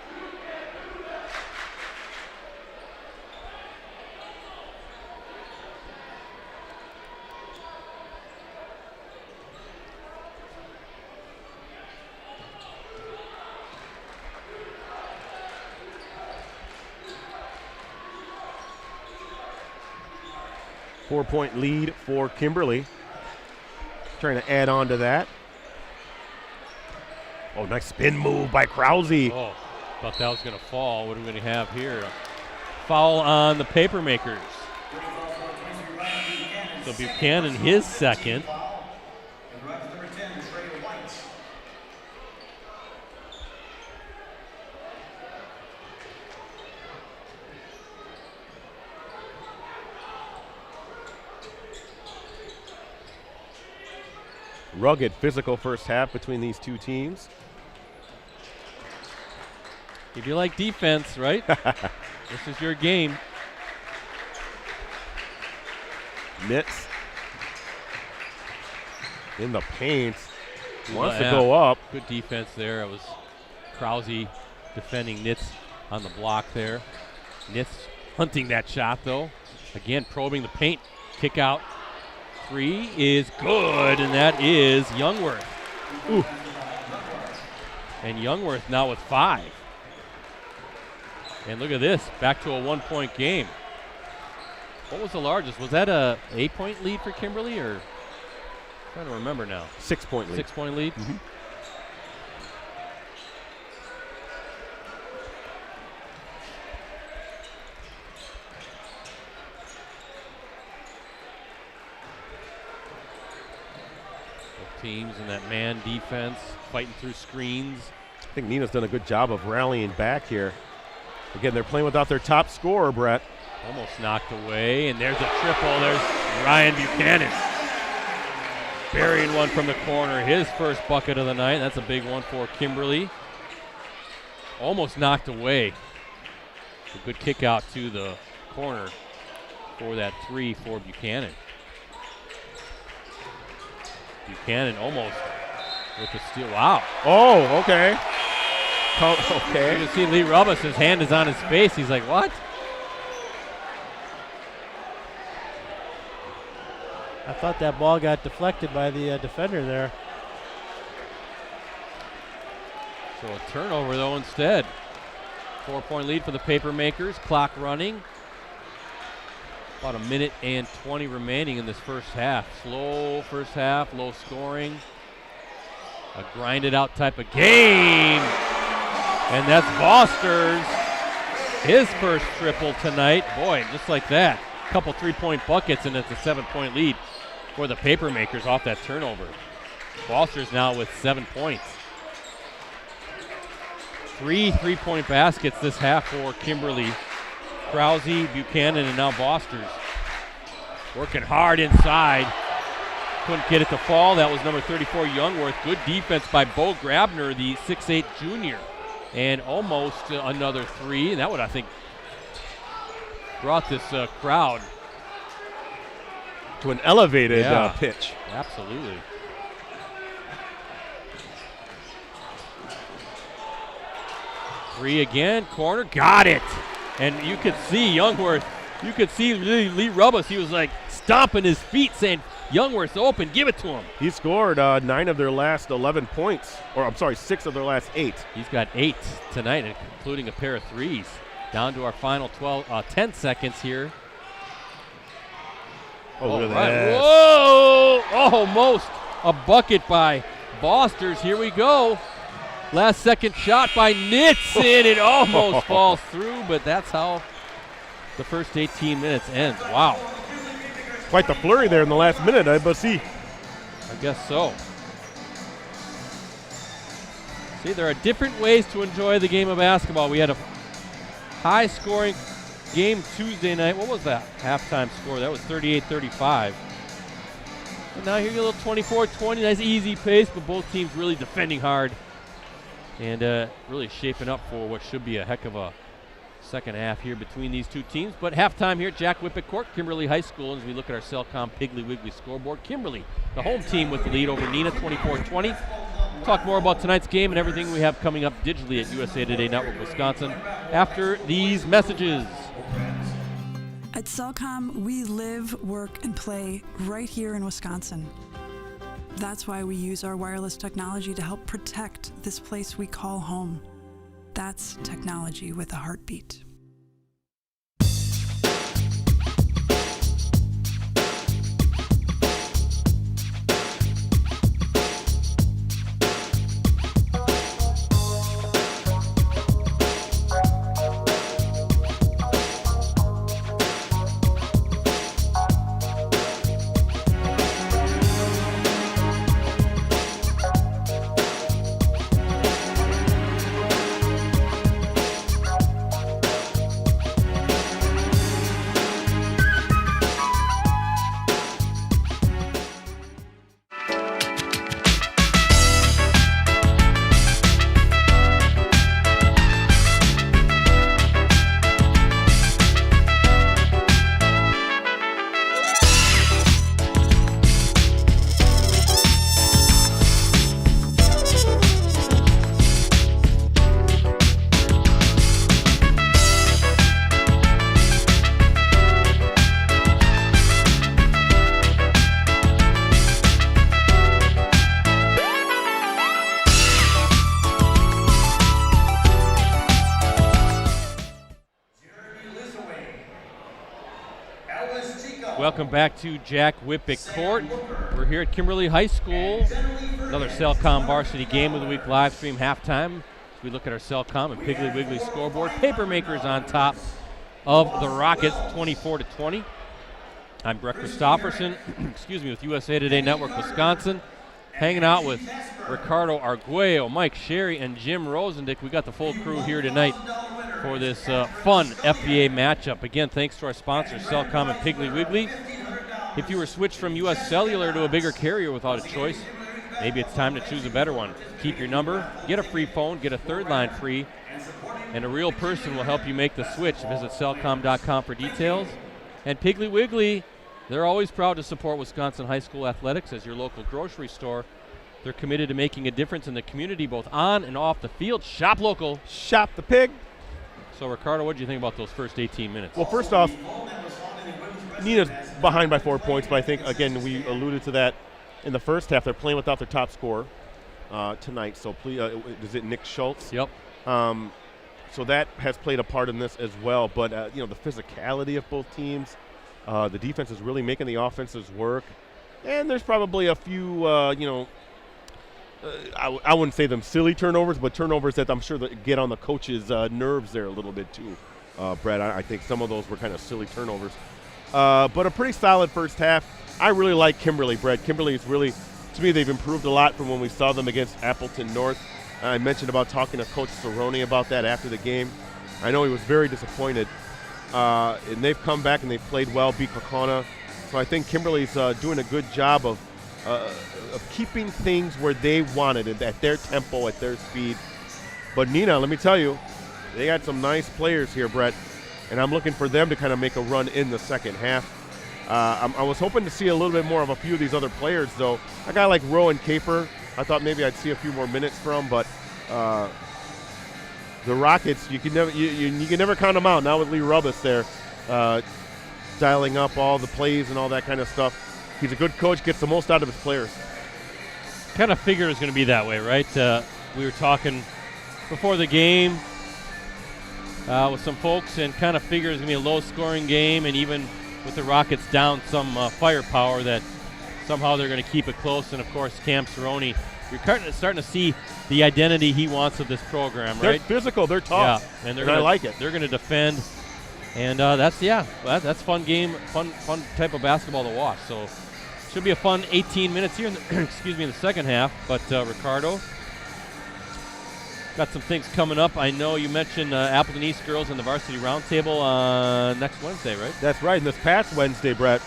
Four-point lead for Kimberly. Trying to add on to that. Oh, nice spin move by Krause. Oh, thought that was going to fall. What are we going to have here? Foul on the Papermakers. So Buchanan, his second. Rugged, physical first half between these two teams. If you like defense, right? This is your game. Mitz in the paint. Wants Yeah. to go up. Good defense there. It was Krause defending Nitz on the block there. Nitz hunting that shot, though. Again, probing the paint. Kick out. 3 is good, and that is Youngworth. Ooh. And Youngworth now with 5. And look at this, back to a 1-point game. What was the largest? Was that a 8-point lead for Kimberly, or I'm trying to remember now? 6-point lead. 6-point lead. Mm-hmm. Both teams in that man defense, fighting through screens. I think Neenah's done a good job of rallying back here. Again, they're playing without their top scorer, Brett. Almost knocked away, and there's a triple. There's Ryan Buchanan burying one from the corner. His first bucket of the night. That's a big one for Kimberly. Almost knocked away. A good kick out to the corner for that 3 for Buchanan. Buchanan almost with the steal. Wow. Oh, okay. Okay. You can see Lee Rubus, his hand is on his face. He's like, what? I thought that ball got deflected by the defender there. So a turnover, though, instead. 4-point lead for the Papermakers. Clock running. About 1 minute and 20 remaining in this first half. Slow first half, low scoring. A grinded out type of game. And that's Foster's. His first triple tonight. Boy, just like that. A couple 3-point buckets, and it's a 7-point lead for the Papermakers off that turnover. Foster's now with 7 points. 3 3-point baskets this half for Kimberly. Krause, Buchanan, and now Foster's. Working hard inside. Couldn't get it to fall. That was number 34, Youngworth. Good defense by Bo Grabner, the 6'8 junior. And almost another 3. And that would, I think, brought this crowd to an elevated Yeah. pitch. Absolutely. Three again, corner, got it. And you could see Youngworth, you could see Lee Rubus, he was like stomping his feet saying, Youngworth's open, give it to him. He scored 9 of their last 11 points, or I'm sorry, 6 of their last 8. He's got 8 tonight, including a pair of 3s. Down to our final 10 seconds here. Oh, look at right. that. Whoa! Almost a bucket by Bosters. Here we go. Last second shot by Nitz, and it almost falls through, but that's how the first 18 minutes ends. Wow. Quite the flurry there in the last minute, but see. I guess so. See, there are different ways to enjoy the game of basketball. We had a high-scoring game Tuesday night. What was that halftime score? That was 38-35. And now here you get a little 24-20. Nice easy pace, but both teams really defending hard and really shaping up for what should be a heck of a second half here between these two teams. But halftime here at Jack Wippich Court, Kimberly High School, as we look at our Cellcom Piggly Wiggly scoreboard. Kimberly, the home team, with the lead over Neenah, 24-20. Talk more about tonight's game and everything we have coming up digitally at USA Today Network Wisconsin after these messages. At Cellcom, we live, work, and play right here in Wisconsin. That's why we use our wireless technology to help protect this place we call home. That's technology with a heartbeat. Welcome back to Jack Wippich Court. We're here at Kimberly High School. Another Cellcom Varsity Game of the Week live stream halftime. As we look at our Cellcom and Piggly Wiggly scoreboard. Papermakers on top of the Rockets, 24-20. I'm Brett Christopherson, with USA Today Network Wisconsin. Hanging out with Ricardo Arguello, Mike Sherry, and Jim Rosandick. We got the full crew here tonight for this fun FBA matchup. Again, thanks to our sponsors, Cellcom and Piggly Wiggly. If you were switched from U.S. Cellular to a bigger carrier without a choice, maybe it's time to choose a better one. Keep your number, get a free phone, get a third line free, and a real person will help you make the switch. Visit cellcom.com for details. And Piggly Wiggly, they're always proud to support Wisconsin high school athletics as your local grocery store. They're committed to making a difference in the community both on and off the field. Shop local. Shop the pig. So, Ricardo, what did you think about those first 18 minutes? Well, first off, Neenah's behind by 4 points, but I think, again, we alluded to that in the first half. They're playing without their top scorer tonight. So, please, is it Nick Schultz? Yep. So that has played a part in this as well. But, the physicality of both teams, the defense is really making the offenses work. And there's probably a few, I wouldn't say them silly turnovers, but turnovers that I'm sure that get on the coach's nerves there a little bit too, Brett. I think some of those were kind of silly turnovers. But a pretty solid first half. I really like Kimberly, Brett. Kimberly is really, to me, they've improved a lot from when we saw them against Appleton North. I mentioned about talking to Coach Cerrone about that after the game. I know he was very disappointed. And they've come back and they've played well, beat Kokona. So I think Kimberly's doing a good job of keeping things where they wanted it, at their tempo, at their speed. But Neenah, let me tell you, they got some nice players here, Brett, and I'm looking for them to kind of make a run in the second half. I was hoping to see a little bit more of a few of these other players, though. A guy like Rowan Caper, I thought maybe I'd see a few more minutes from, but the Rockets, you can never count them out. Now with Lee Rubbis there, dialing up all the plays and all that kind of stuff. He's a good coach, gets the most out of his players. Kind of figured it was going to be that way, right? We were talking before the game with some folks and kind of figured it was going to be a low-scoring game, and even with the Rockets down some firepower that somehow they're going to keep it close. And, of course, Cam Cerrone, you're starting to see the identity he wants of this program, right? They're physical. They're tough. Yeah, and I like it. They're going to defend. And that's fun game, fun type of basketball to watch. So should be a fun 18 minutes here in the second half. But Ricardo, got some things coming up. I know you mentioned Appleton East girls in the varsity roundtable next Wednesday, right? That's right. And this past Wednesday, Brett,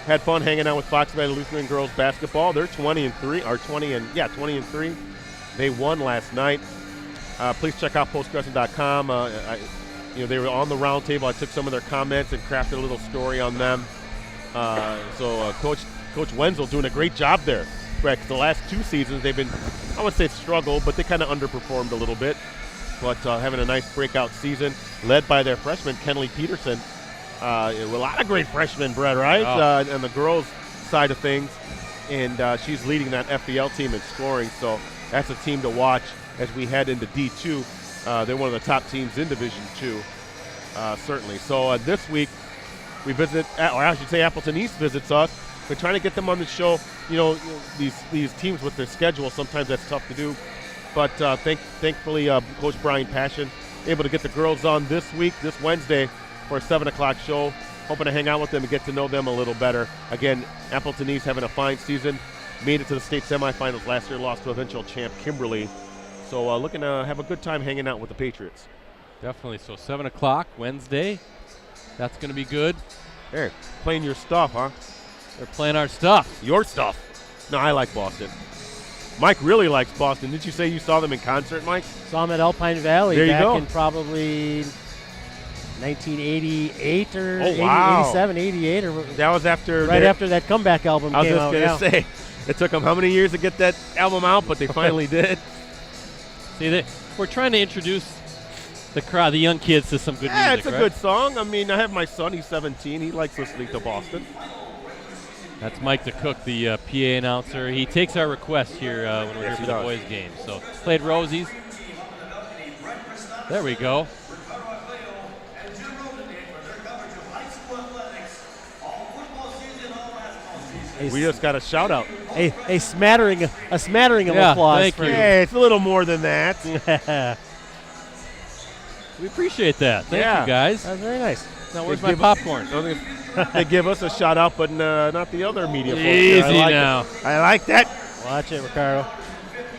had fun hanging out with Fox Valley Lutheran girls basketball. They're 20-3. They won last night. Please check out postcrescent.com. They were on the round table. I took some of their comments and crafted a little story on them. Coach Wenzel doing a great job there. Correct. The last two seasons they've been, I would say struggled, but they kind of underperformed a little bit. But having a nice breakout season, led by their freshman, Kenley Peterson. A lot of great freshmen, Brett, right? Oh. And the girls' side of things. And she's leading that FBL team in scoring. So that's a team to watch as we head into D2. They're one of the top teams in Division II, certainly. So this week we visit, or I should say Appleton East visits us. We're trying to get them on the show. These teams with their schedule, sometimes that's tough to do. But thankfully, Coach Brian Passion able to get the girls on this week, this Wednesday, for a 7 o'clock show. Hoping to hang out with them and get to know them a little better. Again, Appleton East having a fine season. Made it to the state semifinals last year, lost to eventual champ Kimberly. So looking to have a good time hanging out with the Patriots. Definitely. So 7 o'clock Wednesday. That's going to be good. Hey, playing your stuff, huh? They're playing our stuff. Your stuff. No, I like Boston. Mike really likes Boston. Didn't you say you saw them in concert, Mike? Saw them at Alpine Valley there you back go. in probably 1988 or 87, 88. Or that was after after that comeback album came out. I was just going to say, it took them how many years to get that album out, but they finally did. See, we're trying to introduce the crowd, the young kids, to some good music. Yeah, it's a right? good song. I mean, I have my son. He's 17. He likes listening to Boston. That's Mike the Cook, the PA announcer. He takes our request here when we're here for the boys' game. So played Rosie's. There we go. We just got a shout out. A smattering of applause. Thank for you. Hey, it's a little more than that. We appreciate that. Thank Yeah. you, guys. That's very nice. Now, where's They my give- popcorn? They give us a shout out, but not the other media folks. Easy I like now. it. I like that. Watch it, Ricardo.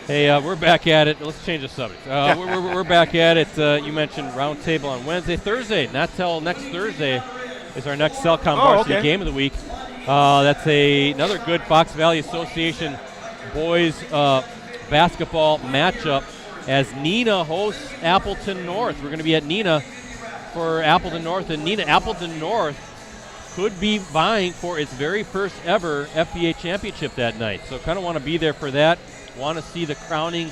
Hey, we're back at it. Let's change the subject. We're back at it. You mentioned roundtable on Wednesday. Thursday, not till next Thursday, is our next Cellcom varsity game of the week. That's another good Fox Valley Association boys basketball matchup as Neenah hosts Appleton North. We're going to be at Neenah for Appleton North, and Neenah, Appleton North could be vying for its very first ever FBA championship that night. So kind of want to be there for that. Want to see the crowning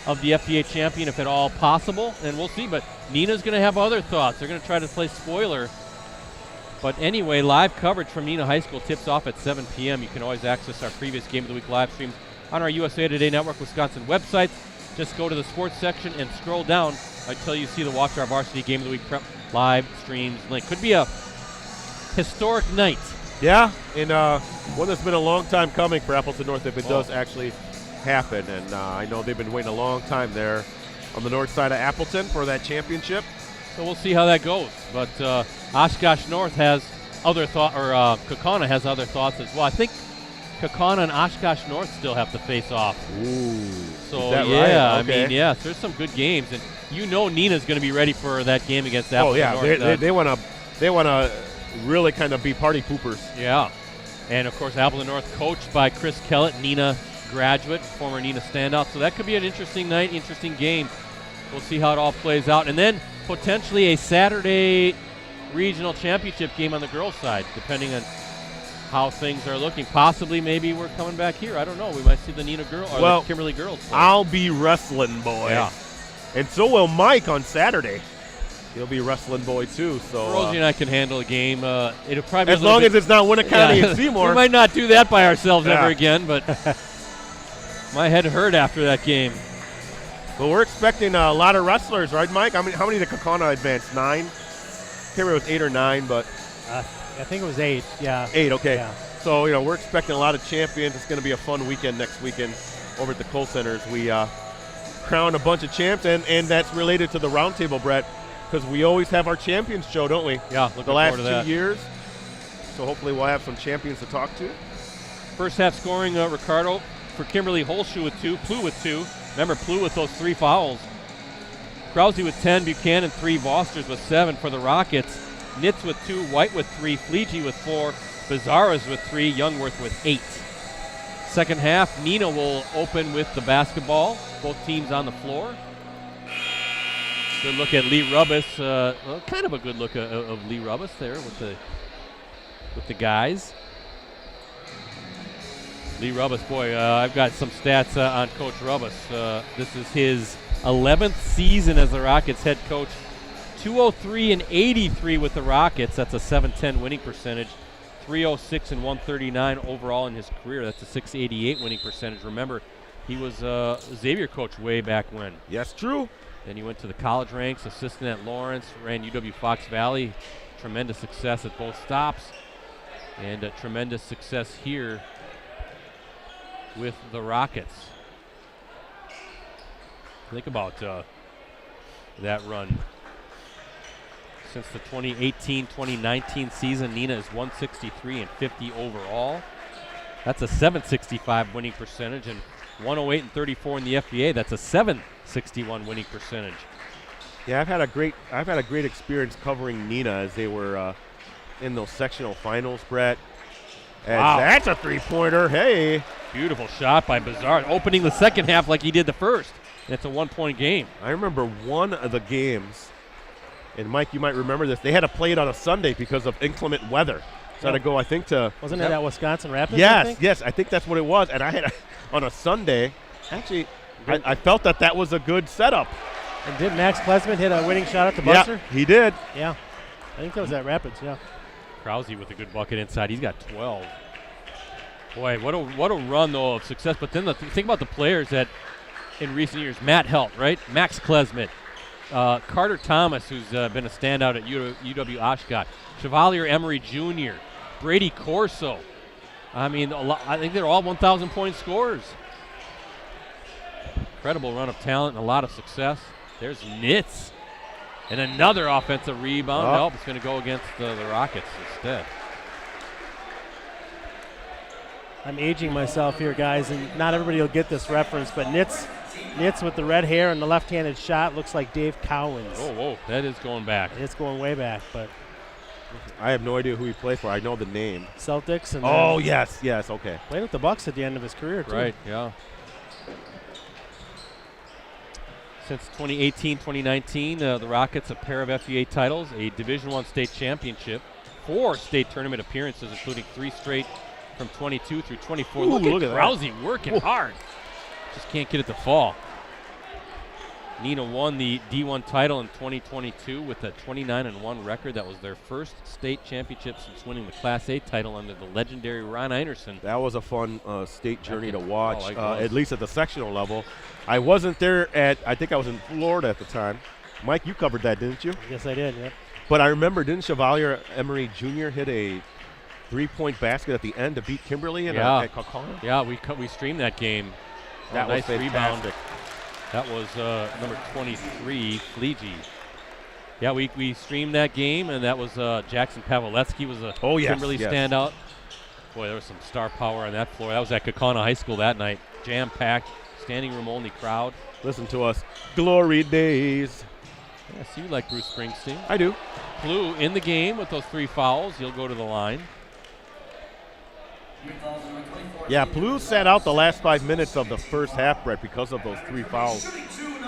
of the FBA champion if at all possible, and we'll see. But Neenah's going to have other thoughts. They're going to try to play spoiler. But anyway, live coverage from Neenah High School tips off at 7 p.m. You can always access our previous Game of the Week live streams on our USA Today Network Wisconsin website. Just go to the sports section and scroll down until you see the Watch Our Varsity Game of the Week prep live streams link. Could be a historic night. Yeah, and one that's been a long time coming for Appleton North if it does actually happen. And I know they've been waiting a long time there on the north side of Appleton for that championship. So we'll see how that goes. But Oshkosh North has other thought, or Kaukauna has other thoughts as well. I think Kaukauna and Oshkosh North still have to face off. Ooh. So is that yeah, right? I mean, yes, there's some good games, and you know Neenah's going to be ready for that game against Appleton North. They want to really kind of be party poopers. Yeah, and of course Appleton North coached by Chris Kellett, Neenah graduate, former Neenah standout. So that could be an interesting night, interesting game. We'll see how it all plays out, and then potentially a Saturday regional championship game on the girls' side, depending on how things are looking. Possibly, maybe we're coming back here. I don't know. We might see the Neenah girl or the Kimberly girls play. I'll be wrestling boy. Yeah. And so will Mike on Saturday. He'll be wrestling boy too. So Rosie and I can handle a game. It'll probably be as long as it's not Winnicott and Seymour. We might not do that by ourselves Yeah. ever again, but my head hurt after that game. But we're expecting a lot of wrestlers, right, Mike? How many did Kaukauna advance? 9? Can't remember if it was 8 or 9, but I think it was 8. Yeah. 8. Okay. Yeah. So we're expecting a lot of champions. It's going to be a fun weekend next weekend over at the Kohl Centers. We crown a bunch of champs, and that's related to the roundtable, Brett, because we always have our champions show, don't we? Yeah, looking the last forward to that. 2 years. So hopefully we'll have some champions to talk to. First half scoring, Ricardo for Kimberly Holschuh with 2, Plu with 2. Remember, Plu with those 3 fouls. Krause with 10, Buchanan 3, Vosters with 7 for the Rockets. Nitz with 2, White with 3, Fleege with 4, Bizarras with 3, Youngworth with 8. Second half, Neenah will open with the basketball. Both teams on the floor. Good look at Lee Rubbis. Kind of a good look of Lee Rubbis there with the guys. Lee Rubbis, boy, I've got some stats on Coach Rubbis. This is his 11th season as the Rockets head coach. 203 and 83 with the Rockets. That's a 710 winning percentage. 306 and 139 overall in his career. That's a 688 winning percentage. Remember, he was Xavier coach way back when. Yes, true. Then he went to the college ranks, assistant at Lawrence, ran UW Fox Valley. Tremendous success at both stops, and tremendous success here with the Rockets. Think about that run. Since the 2018-2019 season, Neenah is 163 and 50 overall. That's a 765 winning percentage, and 108 and 34 in the FBA. That's a 761 winning percentage. Yeah, I've had a great experience covering Neenah as they were in those sectional finals, Brett. And Wow. That's a three-pointer. Hey. Beautiful shot by Bizarre, opening the second half like he did the first. And it's a one-point game. I remember one of the games, and Mike, you might remember this. They had to play it on a Sunday because of inclement weather. So I had to go, I think, to – Wasn't it at Wisconsin Rapids? Yes, I think that's what it was. And I had on a Sunday, actually, I felt that was a good setup. And did Max Klesman hit a winning shot at the Buster? Yeah, he did. Yeah. I think that was at Rapids, yeah. Krause with a good bucket inside. He's got 12. Boy, what a run, though, of success. But then think about the players that in recent years, Matt Helt, right? Max Klesman. Carter Thomas, who's been a standout at UW Oshkosh. Chevalier Emery Jr., Brady Corso, I mean, I think they're all 1,000-point scorers. Incredible run of talent and a lot of success. There's Nitz. And another offensive rebound. Nope, it's going to go against the Rockets instead. I'm aging myself here, guys, and not everybody will get this reference, but Nitz with the red hair and the left-handed shot looks like Dave Cowens. Oh, whoa, that is going back. It's going way back, but I have no idea who he played for. I know the name. Celtics. And yes, okay. played with the Bucks at the end of his career, too. Right, yeah. Since 2018-2019, the Rockets, a pair of FVA titles, a Division I state championship, 4 state tournament appearances, including 3 straight from 22 through 24. Ooh, look at that. Rousey working hard. Just can't get it to fall. Neenah won the D1 title in 2022 with a 29-1 record. That was their first state championship since winning the Class A title under the legendary Ron Einerson. That was a fun state journey to watch, Oh, at least at the sectional level. I wasn't there I think I was in Florida at the time. Mike, you covered that, didn't you? Yes, I did, yep. But I remember, didn't Chevalier Emery Jr. hit a 3-point basket at the end to beat Kimberly at Kaukauna? Yeah, we streamed that game. That was nice fantastic. Rebound. That was number 23, Fleege. Yeah, we streamed that game, and that was Jackson Pavletsky was a Kimberly standout. Boy, there was some star power on that floor. That was at Kaukauna High School that night. Jam-packed, standing room only crowd. Listen to us. Glory days. Yeah, so you like Bruce Springsteen. I do. Blue in the game with those 3 fouls. He'll go to the line. Yeah, Blue sat out the last 5 minutes of the first half, Brett, because of those 3 fouls.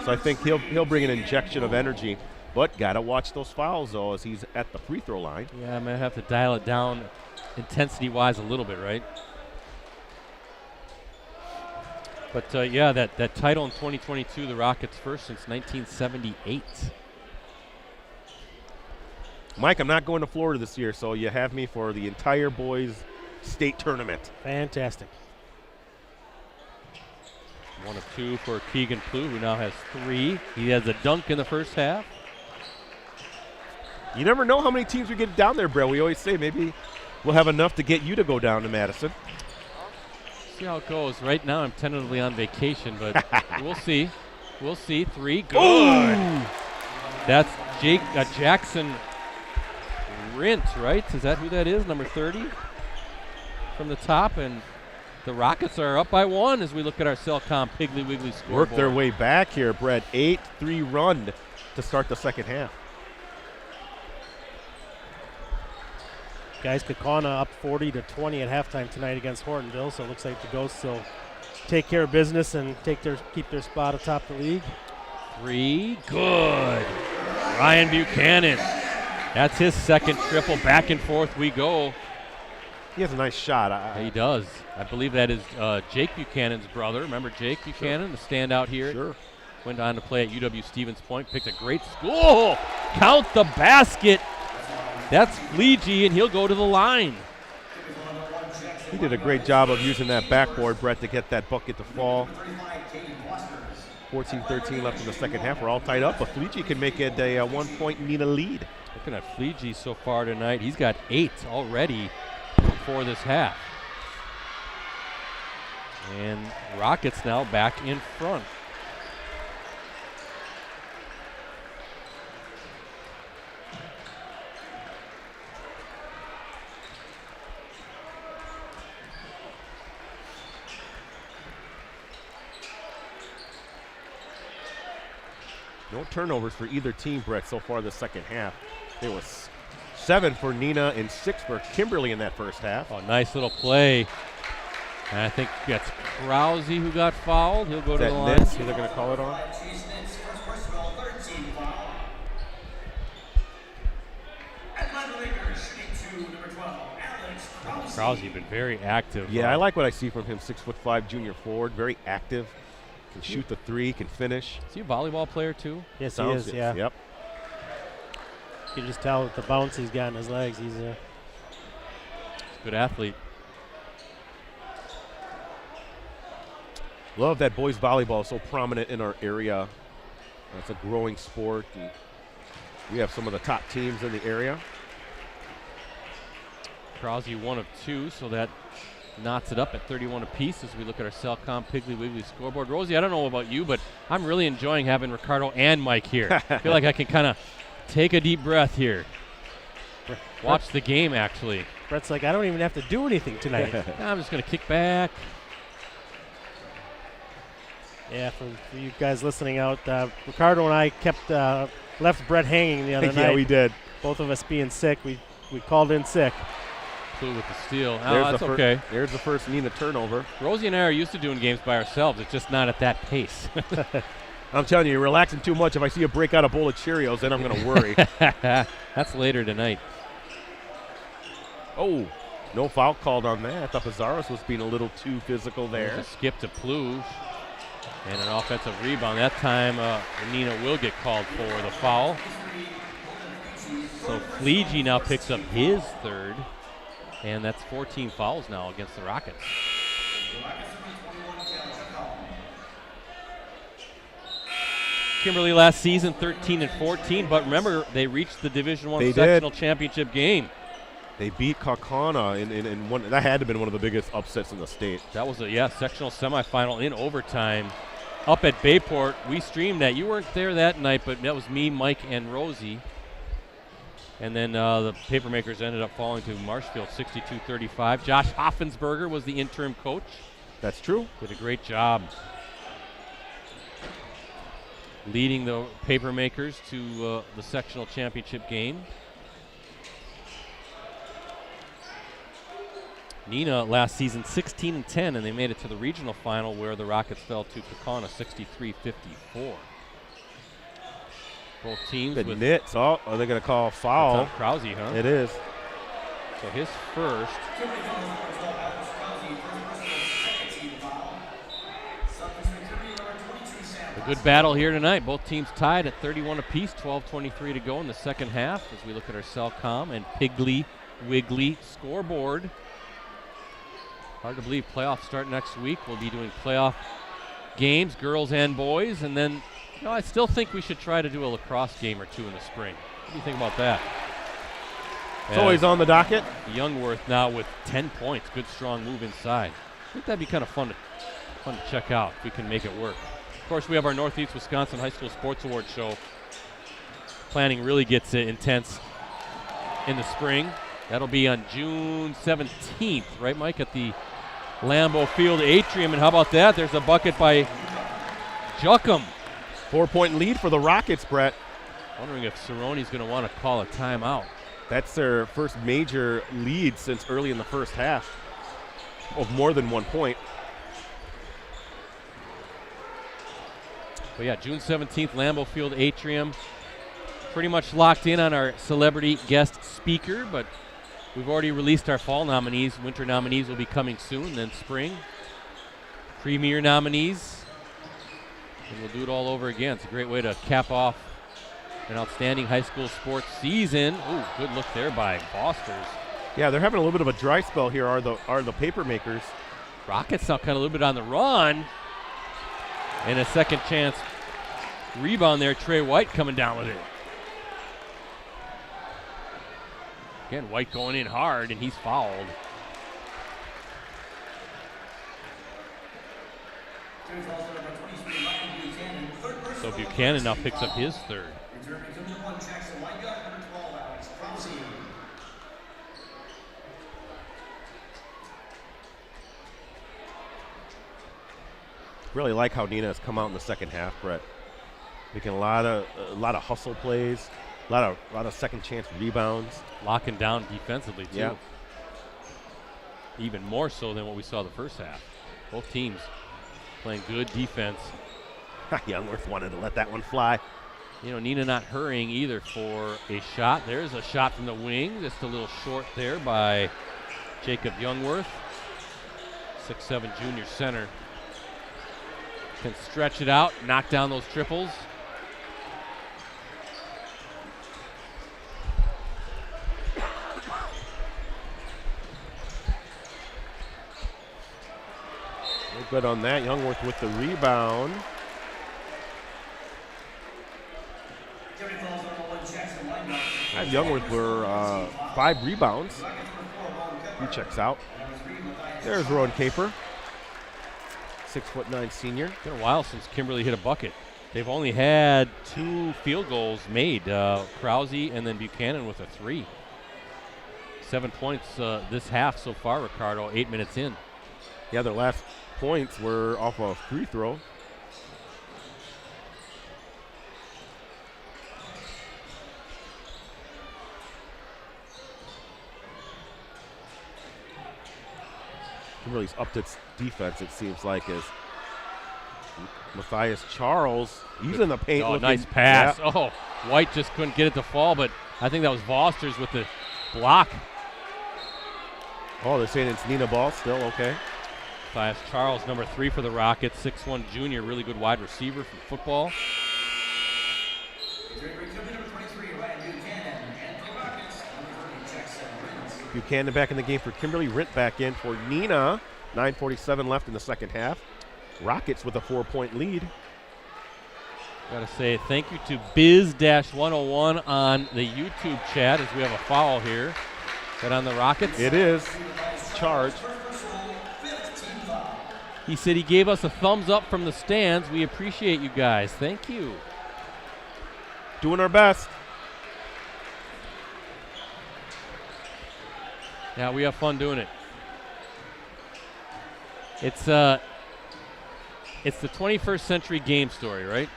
So I think he'll bring an injection of energy. But got to watch those fouls, though, as he's at the free throw line. Yeah, I'm going to have to dial it down intensity-wise a little bit, right? But, yeah, that title in 2022, the Rockets first since 1978. Mike, I'm not going to Florida this year, so you have me for the entire boys' state tournament. Fantastic. 1 of 2 for Keegan Plew, who now has 3. He has a dunk in the first half. You never know how many teams we get down there, Brett. We always say maybe we'll have enough to get you to go down to Madison. See how it goes. Right now I'm tentatively on vacation, but we'll see. We'll see. 3. Good. Ooh. That's Jackson Rint, right? Is that who that is? Number 30 from the top. And the Rockets are up by 1 as we look at our Cellcom Piggly Wiggly scoreboard. Work their way back here, Brett. 8-3 run to start the second half. Guys, Kaukauna up 40-20 at halftime tonight against Hortonville, so it looks like the Ghosts will take care of business and keep their spot atop the league. 3. Good. Ryan Buchanan. That's his second triple. Back and forth we go. He has a nice shot. Yeah, he does. I believe that is Jake Buchanan's brother. Remember Jake Buchanan, the standout here? Sure. Went on to play at UW Stevens Point. Picked a great school. Count the basket. That's Fleege, and he'll go to the line. He did a great job of using that backboard, Brett, to get that bucket to fall. 14-13 left in the second half. We're all tied up, but Fleege can make it a 1-point Neenah lead. Looking at Fleege so far tonight, he's got 8 already for this half. And Rockets now back in front. No turnovers for either team, Brett, so far this second half. There was 7 for Neenah and 6 for Kimberly in that first half. Oh, nice little play. And I think that's Krause who got fouled. He'll go to the line. Nitz, who they're going to call it on? Krause been very active. Yeah, I like what I see from him. 6'5" junior forward, very active. Can shoot the 3, can finish. Is he a volleyball player too? Yes, he is, yeah. Yep. You can just tell with the bounce he's got in his legs. He's a good athlete. Love that boys volleyball, so prominent in our area. It's a growing sport. And we have some of the top teams in the area. Krause 1 of 2, so that knots it up at 31 apiece as we look at our Cellcom Piggly Wiggly scoreboard. Rosie, I don't know about you, but I'm really enjoying having Ricardo and Mike here. I feel like I can kind of take a deep breath here. Watch the game, actually. Brett's like, I don't even have to do anything tonight. I'm just going to kick back. Yeah, for you guys listening out, Ricardo and I left Brett hanging the other night. Yeah, we did. Both of us being sick, we called in sick. Clue with the steal. There's That's okay. There's the first Neenah turnover. Rosie and I are used to doing games by ourselves. It's just not at that pace. I'm telling you, you're relaxing too much. If I see you break out a bowl of Cheerios, then I'm going to worry. That's later tonight. Oh, no foul called on that. I thought Pizarros was being a little too physical there. There's a skip to Pluge. And an offensive rebound. That time, Neenah will get called for the foul. So Fleege now picks up his third. And that's 14 fouls now against the Rockets. Kimberly last season 13-14, but remember they reached the Division I sectional championship game. They beat Kaukauna in one. That had to have been one of the biggest upsets in the state. That was a sectional semifinal in overtime up at Bayport. We streamed that. You weren't there that night, but that was me, Mike, and Rosie. And then the Papermakers ended up falling to Marshfield 62-35. Josh Hoffensberger was the interim coach. That's true. Did a great job leading the Papermakers to the sectional championship game. Neenah last season 16-10, and they made it to the regional final where the Rockets fell to Kaukauna 63-54. Both teams Good with nits. Oh, are they going to call a foul? Krause, huh? It is. So his first. A good battle here tonight. Both teams tied at 31 apiece, 12:23 to go in the second half as we look at our Cellcom and Piggly Wiggly scoreboard. Hard to believe playoffs start next week. We'll be doing playoff games, girls and boys, and then I still think we should try to do a lacrosse game or two in the spring. What do you think about that? It's always on the docket. Youngworth now with 10 points. Good, strong move inside. I think that'd be kind of fun to check out if we can make it work. Of course, we have our Northeast Wisconsin High School Sports Awards show. Planning really gets intense in the spring. That'll be on June 17th, right, Mike, at the Lambeau Field Atrium. And how about that? There's a bucket by Juckham. 4-point lead for the Rockets, Brett. Wondering if Cerrone's going to want to call a timeout. That's their first major lead since early in the first half of more than 1 point. But yeah, June 17th, Lambeau Field Atrium. Pretty much locked in on our celebrity guest speaker, but we've already released our fall nominees. Winter nominees will be coming soon, then spring. Premier nominees. And we'll do it all over again. It's a great way to cap off an outstanding high school sports season. Ooh, good look there by Fosters. Yeah, they're having a little bit of a dry spell here, are the Papermakers. Rockets now kind of a little bit on the run. And a second chance rebound there. Trey White coming down with it. Again, White going in hard, and he's fouled. So Buchanan now picks up his third. Really like how Neenah has come out in the second half, Brett. Making a lot of hustle plays, a lot of second chance rebounds. Locking down defensively too. Yeah. Even more so than what we saw the first half. Both teams playing good defense. Youngworth wanted to let that one fly. Neenah not hurrying either for a shot. There's a shot from the wing, just a little short there by Jacob Youngworth. 6'7" junior center. Can stretch it out, knock down those triples. No good on that. Youngworth with the rebound. Youngworth were 5 rebounds. He checks out. There's Rowan Caper, 6'9" senior. It's been a while since Kimberly hit a bucket. They've only had 2 field goals made, Krause and then Buchanan with a 3. 7 points this half so far, Ricardo, 8 minutes in. Yeah, their last points were off a free throw. Kimberly's upped its defense, it seems like, as Matthias Charles, he's in the paint. Oh, looking, nice pass. yeah. Oh, White just couldn't get it to fall, but I think that was Vosters with the block. Oh, they're saying it's Neenah ball still, okay. Matthias Charles, number 3 for the Rockets, 6'1" junior, really good wide receiver from football. Buchanan back in the game for Kimberly. Rint back in for Neenah. 9:47 left in the second half. Rockets with a 4-point lead. Got to say thank you to Biz-101 on the YouTube chat as we have a foul here. Is that on the Rockets? It is. Charge. He said he gave us a thumbs up from the stands. We appreciate you guys. Thank you. Doing our best. Yeah, we have fun doing it. It's the 21st century game story, right?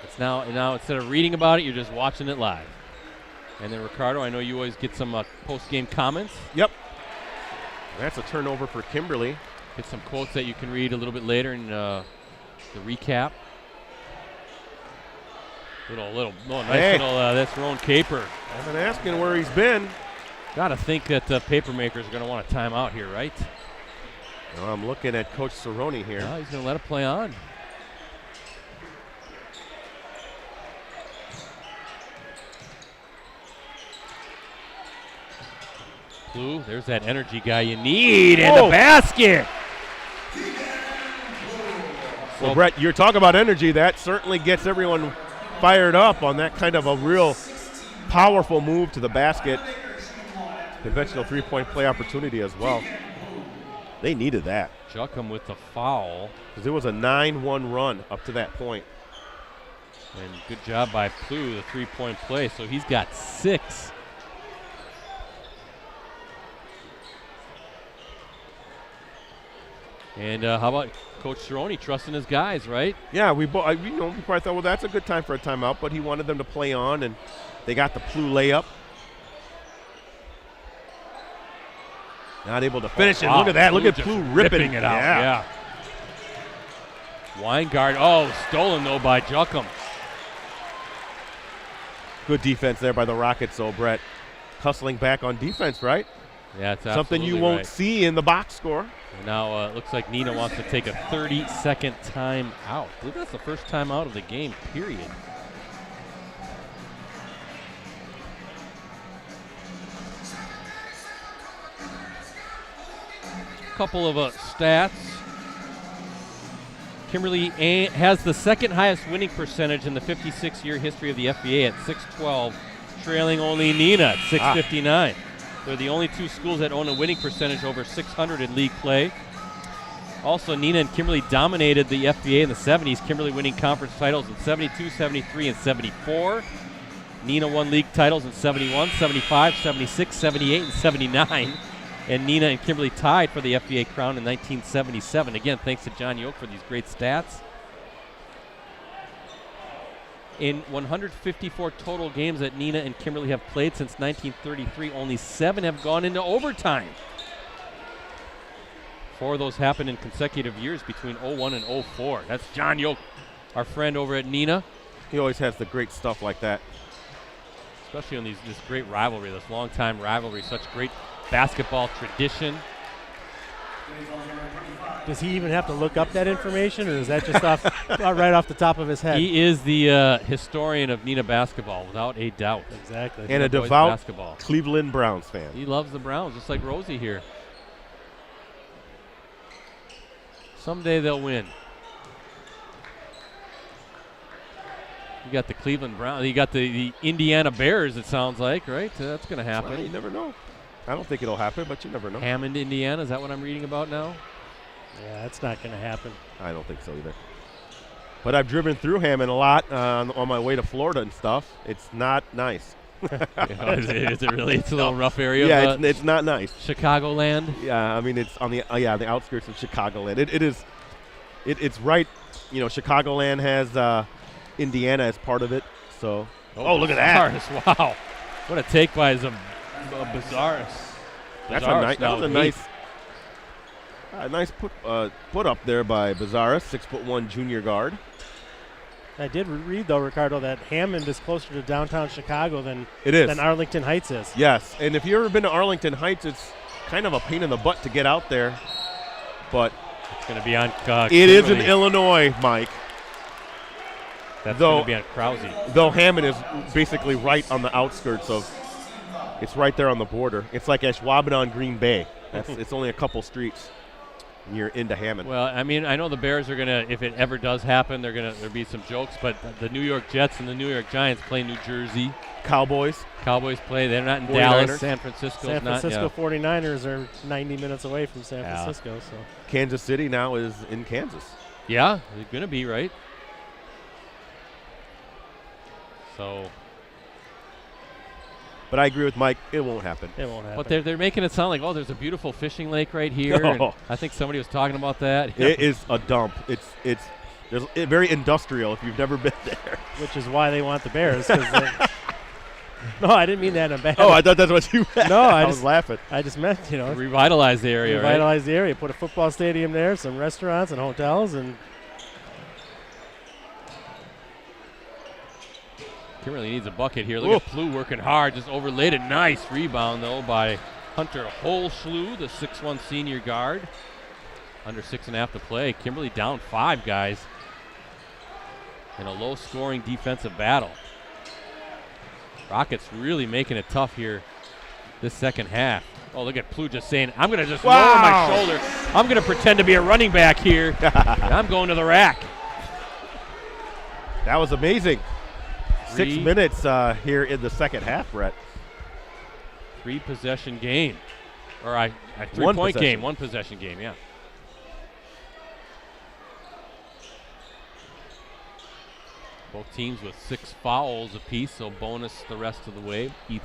It's now instead of reading about it, you're just watching it live. And then Ricardo, I know you always get some post-game comments. Yep. That's a turnover for Kimberly. Get some quotes that you can read a little bit later in the recap. That's Rowan Caper. I've been asking where he's been. Got to think that the paper makers are going to want a timeout here, right? Well, I'm looking at Coach Cerrone here. No, he's going to let it play on. Blue, there's that energy guy you need, and the basket. Well, Brett, you're talking about energy. That certainly gets everyone fired up on that kind of a real powerful move to the basket. Conventional three-point play opportunity as well. They needed that. Juckham with the foul. Because it was a 9-1 run up to that point. And good job by Plu, the three-point play. So he's got 6. And how about Coach Cerrone trusting his guys, right? Yeah, we probably thought, well, that's a good time for a timeout, but he wanted them to play on, and they got the Plu layup. Not able to finish it. Wow. Look at that. Look at Plu Plu ripping it out. Yeah. Weingart. Oh, stolen, though, by Juckham. Good defense there by the Rockets, though, Brett. Hustling back on defense, right? Yeah, it's something you absolutely won't right. see in the box score. And now it looks like Neenah wants to take a 30-second time out. I believe that's the first time out of the game, period. Couple of stats. Kimberly has the second highest winning percentage in the 56-year history of the FBA at 612, trailing only Neenah at 659. They're the only 2 schools that own a winning percentage over 600 in league play. Also, Neenah and Kimberly dominated the FBA in the 70s, Kimberly winning conference titles in 72, 73, and 74. Neenah won league titles in 71, 75, 76, 78, and 79. And Neenah and Kimberly tied for the FBA crown in 1977. Again, thanks to John Yoke for these great stats. In 154 total games that Neenah and Kimberly have played since 1933, only 7 have gone into overtime. 4 of those happened in consecutive years between 01 and 04. That's John Yoke, our friend over at Neenah. He always has the great stuff like that. Especially on this great rivalry, this long-time rivalry, such great basketball tradition. Does he even have to look up that information, or is that just right off the top of his head? He is the historian of Neenah basketball, without a doubt. Exactly. And a devout Cleveland Browns fan. He loves the Browns, just like Rosie here. Someday they'll win. You got the Cleveland Browns. You got the Indiana Bears, it sounds like, right? That's going to happen. Well, you never know. I don't think it'll happen, but you never know. Hammond, Indiana, is that what I'm reading about now? Yeah, that's not going to happen. I don't think so either. But I've driven through Hammond a lot on my way to Florida and stuff. It's not nice. Is it really? It's a little rough area. Yeah, it's not nice. Chicagoland. Yeah, I mean it's on the the outskirts of Chicagoland. It's right. You know, Chicagoland has Indiana as part of it. So look at that! Bizarrus, wow, what a take by Bizarrus. That was a nice put up there by Bizarrus, 6'1" junior guard. I did read, though, Ricardo, that Hammond is closer to downtown Chicago than Arlington Heights is. Yes, and if you've ever been to Arlington Heights, it's kind of a pain in the butt to get out there. But it's going to be on it is in Illinois, Mike. That's going to be on Krause. Though Hammond is basically right on the outskirts of – it's right there on the border. It's like Ashwaubenon, Green Bay. It's only a couple streets. You're into Hammond. Well, I mean, I know the Bears are going to, if it ever does happen, there'll be some jokes, but the New York Jets and the New York Giants play New Jersey. Cowboys play. They're not in 49ers. Dallas. San Francisco 49ers are 90 minutes away from San Francisco. So Kansas City now is in Kansas. Yeah, they're going to be, right? So. But I agree with Mike. It won't happen. It won't happen. But they're making it sound like, oh, there's a beautiful fishing lake right here. No. I think somebody was talking about that. It is a dump. It's very industrial if you've never been there. Which is why they want the Bears. No, I didn't mean that in a bad. Oh, I thought that's what you meant. No, I was laughing. I just meant, revitalize the area, revitalize the area. Put a football stadium there, some restaurants and hotels, and Kimberly needs a bucket here. Look at Plu working hard, just overlaid it. Nice rebound, though, by Hunter Holschlu, the 6'1" senior guard. Under 6.5 to play. Kimberly down 5, guys, in a low-scoring defensive battle. Rockets really making it tough here this second half. Oh, look at Plu just saying, I'm going to just lower my shoulder. I'm going to pretend to be a running back here. And I'm going to the rack. That was amazing. 6 minutes here in the second half, Brett. 3-possession game. Or a 3-point game. 1-possession game, yeah. Both teams with 6 fouls apiece, so bonus the rest of the way, each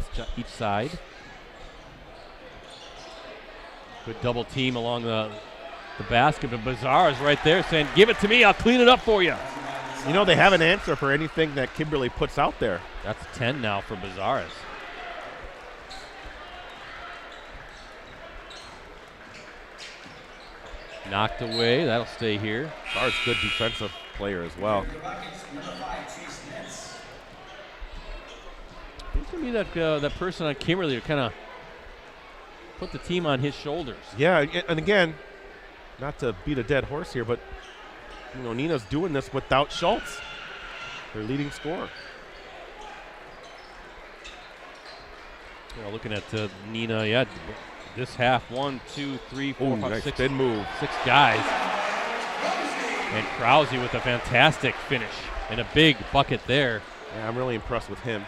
side. Good double team along the basket, but Bizarre is right there saying, give it to me, I'll clean it up for you. You know, they have an answer for anything that Kimberly puts out there. That's 10 now for Bizarres. Knocked away, that'll stay here. Bizarre's good defensive player as well. Seems to me that person on Kimberly to kind of put the team on his shoulders. Yeah, and again, not to beat a dead horse here, but Neenah's doing this without Schultz, their leading scorer. Looking at Neenah, this half, 1, 2, 3, 4, 5, nice 6. spin move. 6 guys. And Krause with a fantastic finish and a big bucket there. Yeah, I'm really impressed with him.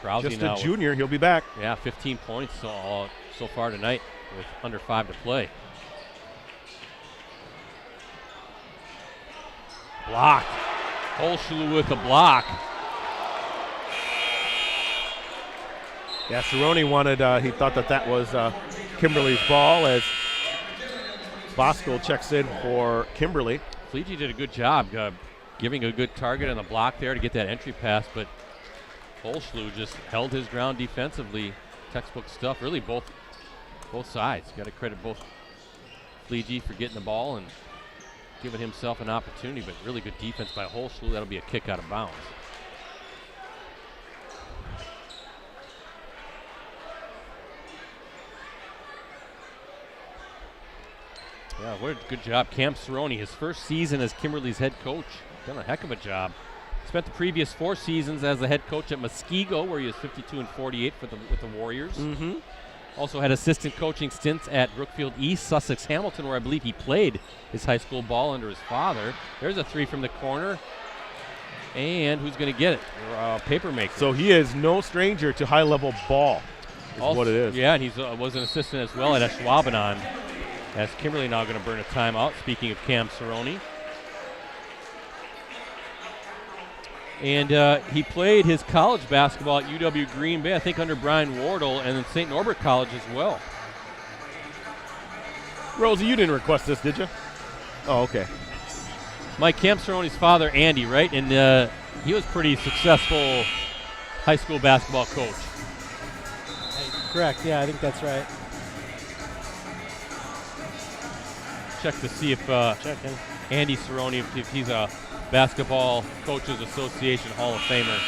Krause just now a junior, he'll be back. Yeah, 15 points so far tonight with under 5 to play. Blocked. Holschlu with a block. Yeah, Cerrone wanted, he thought that was Kimberly's ball as Bosco checks in for Kimberly. Fleege did a good job giving a good target on the block there to get that entry pass, but Holschlu just held his ground defensively. Textbook stuff, really both sides. Got to credit both Fleege for getting the ball and giving himself an opportunity, but really good defense by Holschlu. That'll be a kick out of bounds. Yeah, what a good job. Cam Cerrone, his first season as Kimberly's head coach. Done a heck of a job. Spent the previous 4 seasons as the head coach at Muskego, where he was 52-48 with the Warriors. Mm-hmm. Also had assistant coaching stints at Brookfield East, Sussex Hamilton, where I believe he played his high school ball under his father. There's a 3 from the corner. And who's going to get it? Papermaker. So he is no stranger to high-level ball. what it is. Yeah, and he was an assistant as well at Schwabenon. As Kimberly now going to burn a timeout, speaking of Cam Cerrone. And he played his college basketball at UW Green Bay, I think under Brian Wardle, and then St. Norbert College as well. Rosie, you didn't request this, did you? Oh, okay. Mike, Cam Cerrone's father, Andy, right? And he was pretty successful high school basketball coach. Correct, yeah, I think that's right. Check to see if Checking. Andy Cerrone, if he's a Basketball Coaches Association Hall of Famer.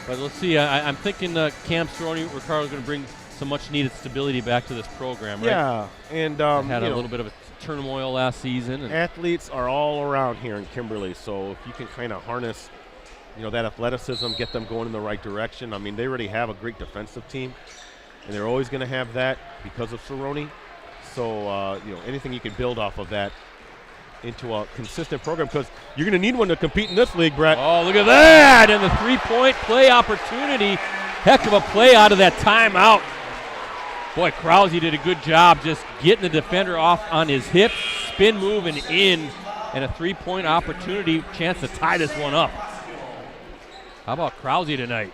But let's see, I'm thinking Cam Cerrone, Ricardo's going to bring some much-needed stability back to this program, right? Yeah, and had a little bit of a turmoil last season. And athletes are all around here in Kimberly, so if you can kind of harness, that athleticism, get them going in the right direction. I mean, they already have a great defensive team, and they're always going to have that because of Cerrone. So, anything you can build off of that into a consistent program, because you're going to need one to compete in this league, Brett. Oh, look at that! And the three-point play opportunity. Heck of a play out of that timeout. Boy, Krause did a good job just getting the defender off on his hip, spin move and in, and a three-point opportunity, chance to tie this one up. How about Krause tonight?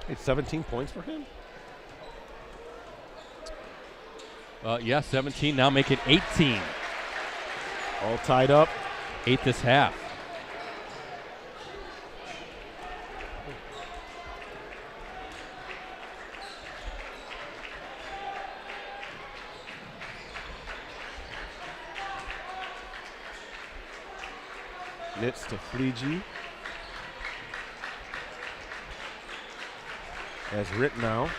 It's 17 points for him? Yeah, 17, now make it 18. All tied up. 8 this half. Nitz to Fleegee. As Rittenau.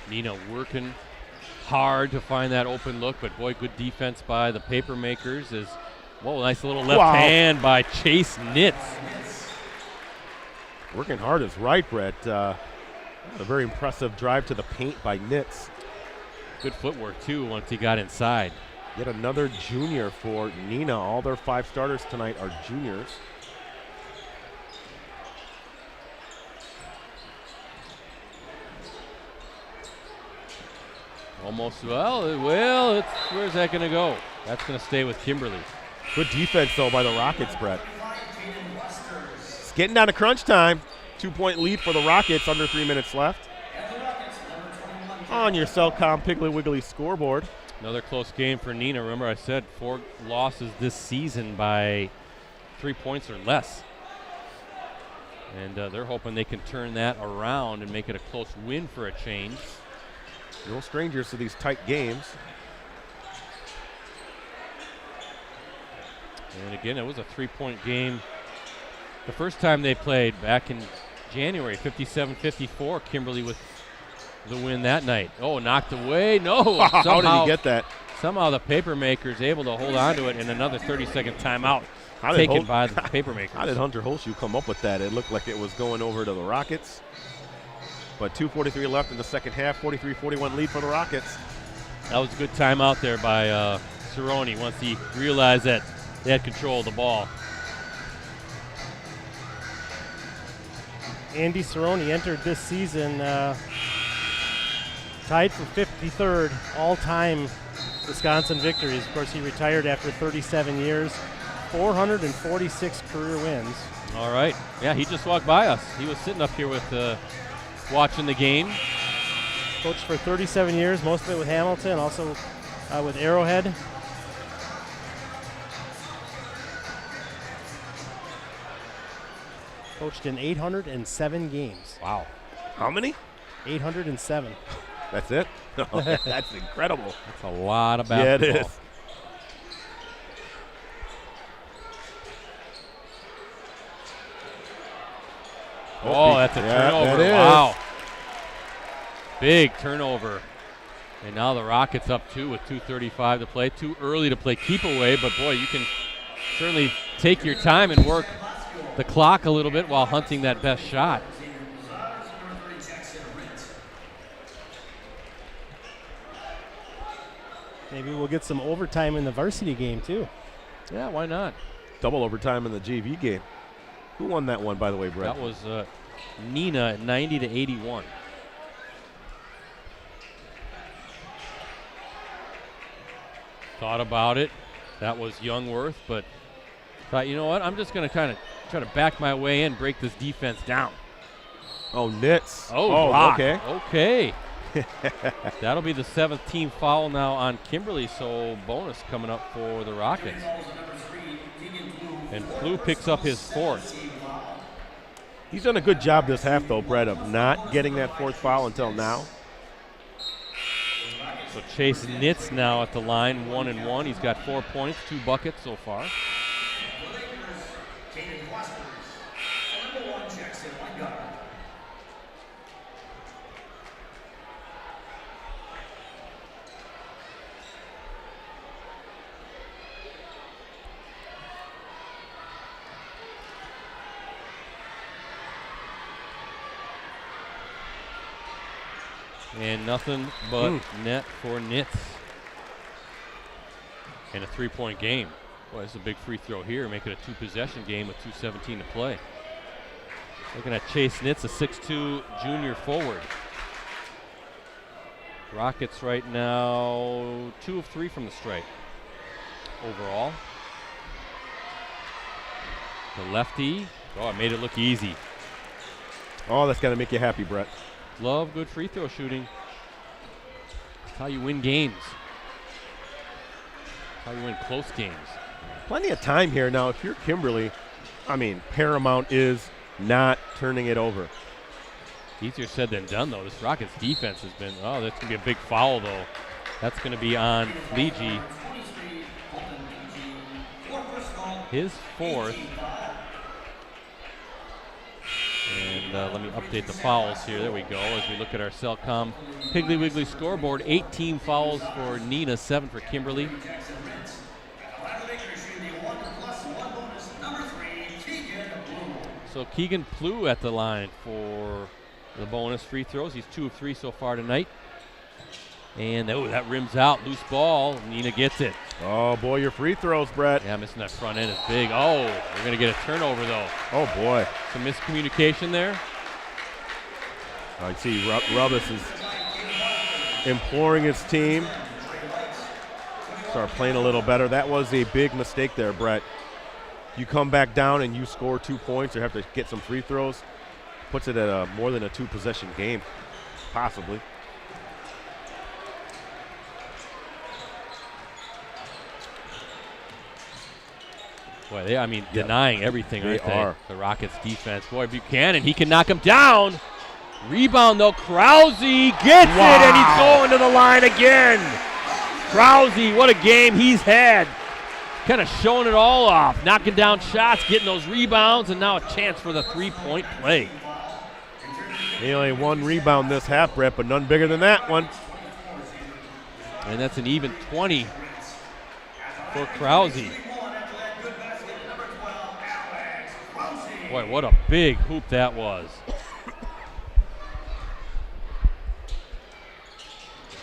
Neenah working hard to find that open look, but boy, good defense by the paper makers. Nice little left hand by Chase Nitz. Working hard is right, Brett. A very impressive drive to the paint by Nitz. Good footwork, too, once he got inside. Yet another junior for Neenah. All their 5 starters tonight are juniors. Almost, where's that going to go? That's going to stay with Kimberly. Good defense, though, by the Rockets, Brett. It's getting down to crunch time. 2-point lead for the Rockets, under 3 minutes left. On your Cellcom Piggly Wiggly scoreboard. Another close game for Neenah. Remember I said 4 losses this season by 3 points or less. And they're hoping they can turn that around and make it a close win for a change. No strangers to these tight games. And again, it was a 3-point game the first time they played back in January, 57-54. Kimberly with the win that night. Oh, knocked away. No. How did he get that? Somehow the paper makers able to hold on to it, and another 30-second timeout taken by the paper makers. How did Hunter Holshoe come up with that? It looked like it was going over to the Rockets. But 2:43 left in the second half, 43-41 lead for the Rockets. That was a good timeout there by Cerrone once he realized that they had control of the ball. Andy Cerrone entered this season tied for 53rd all-time Wisconsin victories. Of course, he retired after 37 years, 446 career wins. All right. Yeah, he just walked by us. He was sitting up here with watching the game. Coached for 37 years, most of it with Hamilton, also with Arrowhead. Coached in 807 games. Wow. How many? 807. That's it? That's incredible. That's a lot of basketball. Yeah, it is. Oh, that's a turnover. That is. Wow. Big turnover And now the Rockets up 2 with 2:35 to play. Too early to play keep away, but boy, you can certainly take your time and work the clock a little bit while hunting that best shot. Maybe we'll get some overtime in the varsity game, too. Yeah, why not? Double overtime in the JV game. Who won that one, by the way, Brett? That was Neenah at 90-81. Thought about it. That was Youngworth, but thought, you know what? I'm just going to kind of try to back my way in, break this defense down. Oh, Nitz. Block. Okay. Okay. That'll be the 7th team foul now on Kimberly, so bonus coming up for the Rockets. And Blue picks up his 4th. He's done a good job this half, though, Brett, of not getting that 4th foul until now. So Chase Nitz now at the line, 1-1. He's got 4 points, 2 buckets so far. And nothing but net for Nitz. And a 3-point game. Boy, this is a big free throw here, making a 2-possession game with 2:17 to play. Looking at Chase Nitz, a 6'2" junior forward. Rockets right now 2 of 3 from the stripe overall. The lefty. Oh, it made it look easy. Oh, that's got to make you happy, Brett. Love good free throw shooting. That's how you win games. How you win close games. Plenty of time here now. If you're Kimberly, I mean, paramount is not turning it over. Easier said than done, though. This Rockets defense has been, oh, that's going to be a big foul, though. That's going to be on Fleege. His 4th. And let me update the fouls here. There we go. As we look at our Cellcom Piggly Wiggly scoreboard, 18 fouls for Neenah, 7 for Kimberly. So Keegan Plew at the line for the bonus free throws. He's 2 of 3 so far tonight. And that rims out. Loose ball. Neenah gets it. Oh, boy, your free throws, Brett. Yeah, missing that front end is big. Oh, we're going to get a turnover, though. Oh, boy. Some miscommunication there. I see Rubis is imploring his team. Start playing a little better. That was a big mistake there, Brett. You come back down and you score 2 points or have to get some free throws. Puts it at more than a 2-possession game, possibly. Boy, denying everything right there. Are. The Rockets defense. Boy, Buchanan, he can knock him down. Rebound, though. Krause gets it, and he's going to the line again. Krause, what a game he's had. Kind of showing it all off. Knocking down shots, getting those rebounds, and now a chance for the 3-point play. He only 1 rebound this half, Brett, but none bigger than that one. And that's an even 20 for Krause. Boy, what a big hoop that was.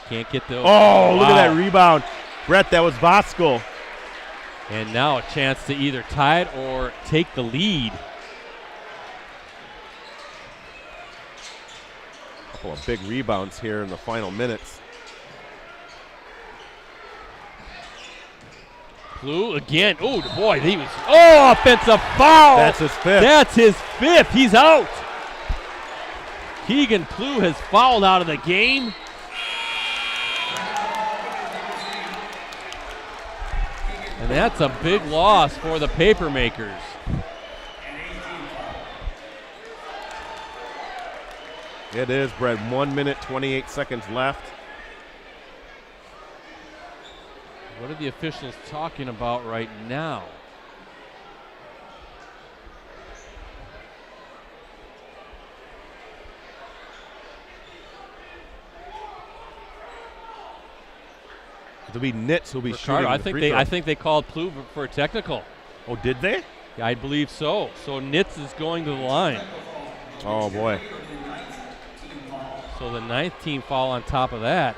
Can't get those. Oh, look at that rebound. Brett, that was Voskuhl. And now a chance to either tie it or take the lead. A couple of big rebounds here in the final minutes. Plew again. Oh, boy, offensive foul. That's his 5th. That's his 5th. He's out. Keegan Plew has fouled out of the game. And that's a big loss for the Papermakers. It is, Brett. 1 minute, 28 seconds left. What are the officials talking about right now? It'll be Nitz who'll be Ricardo, shooting. I think they called Plouffe for a technical. Oh, did they? Yeah, I believe so. So Nitz is going to the line. Oh boy. So the 9th team foul on top of that.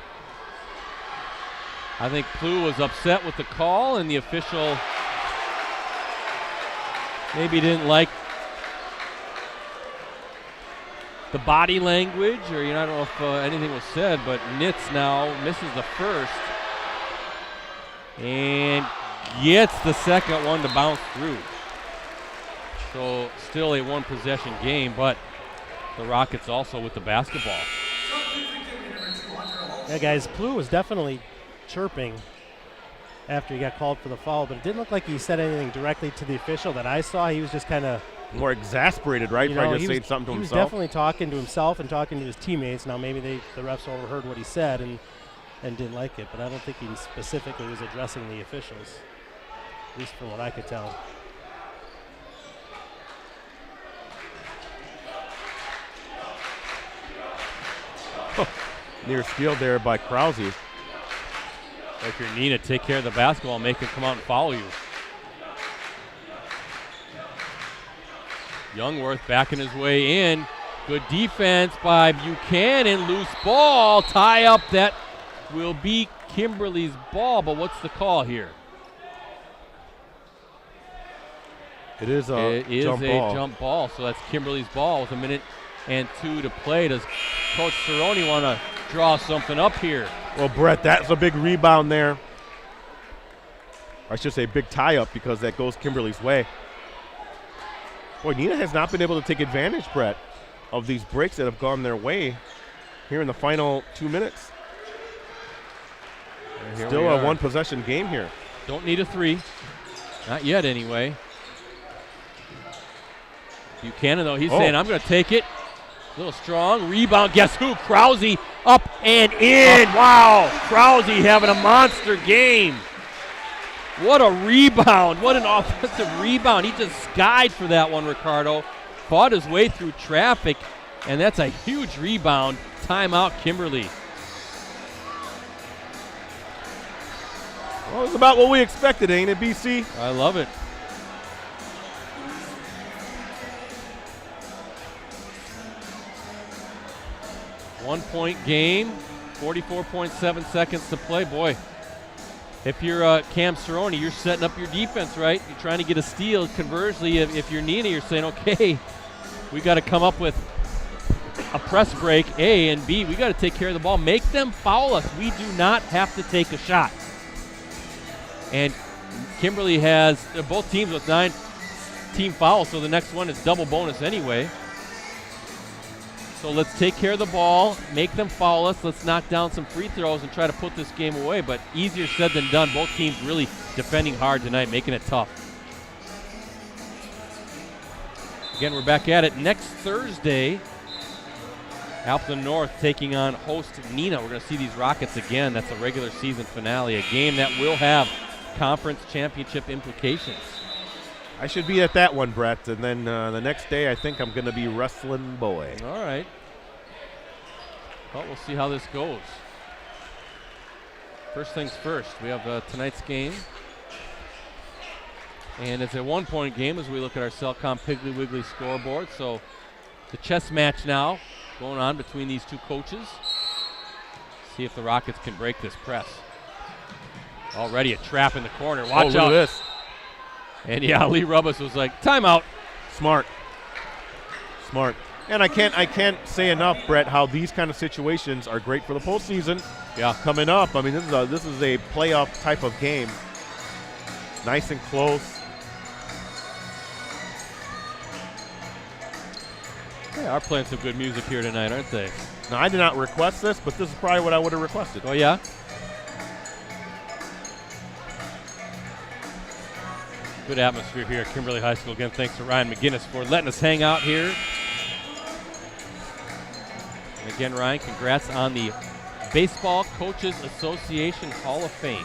I think Plouffe was upset with the call, and the official maybe didn't like the body language, or I don't know if anything was said, but Nitz now misses the first and gets the second one to bounce through. So still a one-possession game, but the Rockets also with the basketball. Yeah, guys, Plouffe was definitely chirping after he got called for the foul, but it didn't look like he said anything directly to the official that I saw. He was just kind of more exasperated, right? Probably just saying something to himself. He was definitely talking to himself and talking to his teammates. Now maybe the refs overheard what he said and didn't like it, but I don't think he specifically was addressing the officials, at least from what I could tell. Near steal there by Krause. If you're Neenah, take care of the basketball, make him come out and follow you. Youngworth backing his way in. Good defense by Buchanan. Loose ball. Tie up. That will be Kimberly's ball, but what's the call here? It is a jump ball, so that's Kimberly's ball with 1:02 to play. Does Coach Cerrone want to draw something up here? Well, Brett, that's a big rebound there. I should say big tie-up because that goes Kimberly's way. Boy, Neenah has not been able to take advantage, Brett, of these breaks that have gone their way here in the final 2 minutes. Still a one-possession game here. Don't need a three. Not yet, anyway. Buchanan, though, he's saying, I'm going to take it. A little strong. Rebound. Guess who? Krause up and in. Wow. Krause having a monster game. What a rebound. What an offensive rebound. He just skied for that one, Ricardo. Fought his way through traffic, and that's a huge rebound. Timeout, Kimberly. Well, it's about what we expected, ain't it, BC? I love it. One-point game, 44.7 seconds to play. Boy, if you're Cam Cerrone, you're setting up your defense, right? You're trying to get a steal. Conversely, if you're Neenah, you're saying, okay, we got to come up with a press break, A, and B, we got to take care of the ball. Make them foul us. We do not have to take a shot. And Kimberly has both teams with 9 team fouls, so the next one is double bonus anyway. So let's take care of the ball, make them foul us, let's knock down some free throws and try to put this game away. But easier said than done. Both teams really defending hard tonight, making it tough. Again, we're back at it next Thursday. Appleton North taking on host Neenah. We're going to see these Rockets again. That's a regular season finale, a game that will have conference championship implications. I should be at that one, Brett, and then the next day I think I'm going to be wrestling boy. All right. Well, we'll see how this goes. First things first, we have tonight's game. And it's a one-point game as we look at our Cellcom Piggly Wiggly scoreboard. So the chess match now going on between these two coaches. See if the Rockets can break this press. Already a trap in the corner. Watch out. Look at this. And yeah, Lee Rubbis was like, timeout. Smart. And I can't say enough, Brett, how these kind of situations are great for the postseason. Yeah. Coming up. I mean, this is a playoff type of game. Nice and close. They are playing some good music here tonight, aren't they? Now, I did not request this, but this is probably what I would have requested. Oh, yeah? Good atmosphere here at Kimberly High School. Again, thanks to Ryan McGinnis for letting us hang out here. And again, Ryan, congrats on the Baseball Coaches Association Hall of Fame.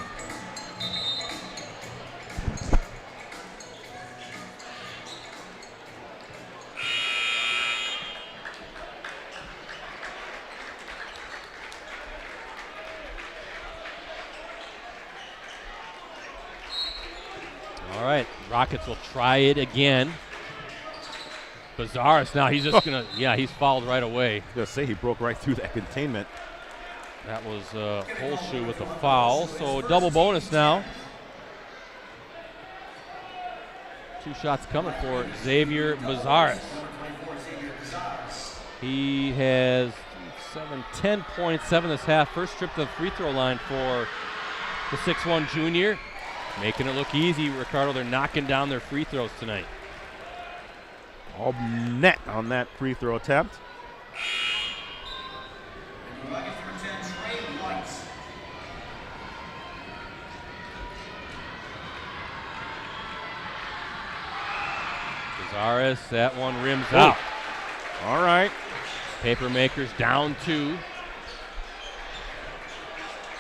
right, Rockets will try it again. Bazaris now, he's just going to, he's fouled right away. I was going to say he broke right through that containment. That was Holshoe with a foul, so double bonus now. 2 shots coming for Xavier Bazaris. He has 10 points, 7 this half. First trip to the free throw line for the 6'1 junior. Making it look easy, Ricardo. They're knocking down their free throws tonight. All net on that free throw attempt. Bazaris, that one rims out. All right. Papermakers down 2.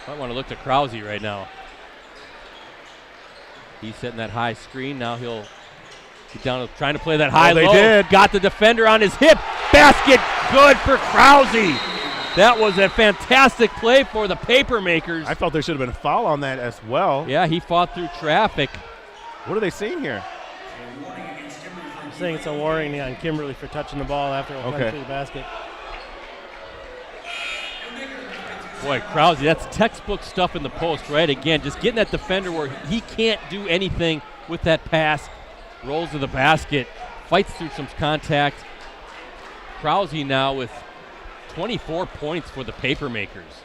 Might want to look to Krause right now. He's setting that high screen. Now he'll get down, trying to play that high low. They did. Got the defender on his hip. Basket good for Krause. That was a fantastic play for the Papermakers. I felt there should have been a foul on that as well. Yeah, he fought through traffic. What are they seeing here? I'm saying it's a warning on Kimberly for touching the ball after it went through the basket. Boy, Krause, that's textbook stuff in the post, right? Again, just getting that defender where he can't do anything with that pass. Rolls to the basket, fights through some contact. Krause now with 24 points for the Papermakers.